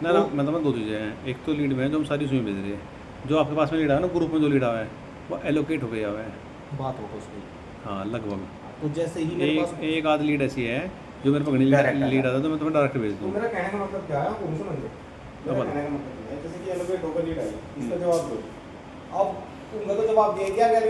ना ना, मतलब 2 चीज़ें हैं, एक तो लीड में है जो हम सारी उसमें भेज रहे हैं, जो आपके पास में लीड है ना ग्रुप में, जो लीड आया है वो एलोकेट हो गया हुआ है। बात होगा उसकी, हाँ लगभग, तो जैसे ही मेरे पास, एक आध लीड ऐसी है जो मेरे पकड़ने Direct लीड आता है, तो मैं तुम्हें डायरेक्ट भेज तो दूँ। मेरा कहने का मतलब क्या है, वो समझ लो। मेरा कहने का मतलब ये है, जैसे कि एलोकेट होकर लीड आई, इसका जवाब दो। अब उनका तो जवाब दे दिया, क्या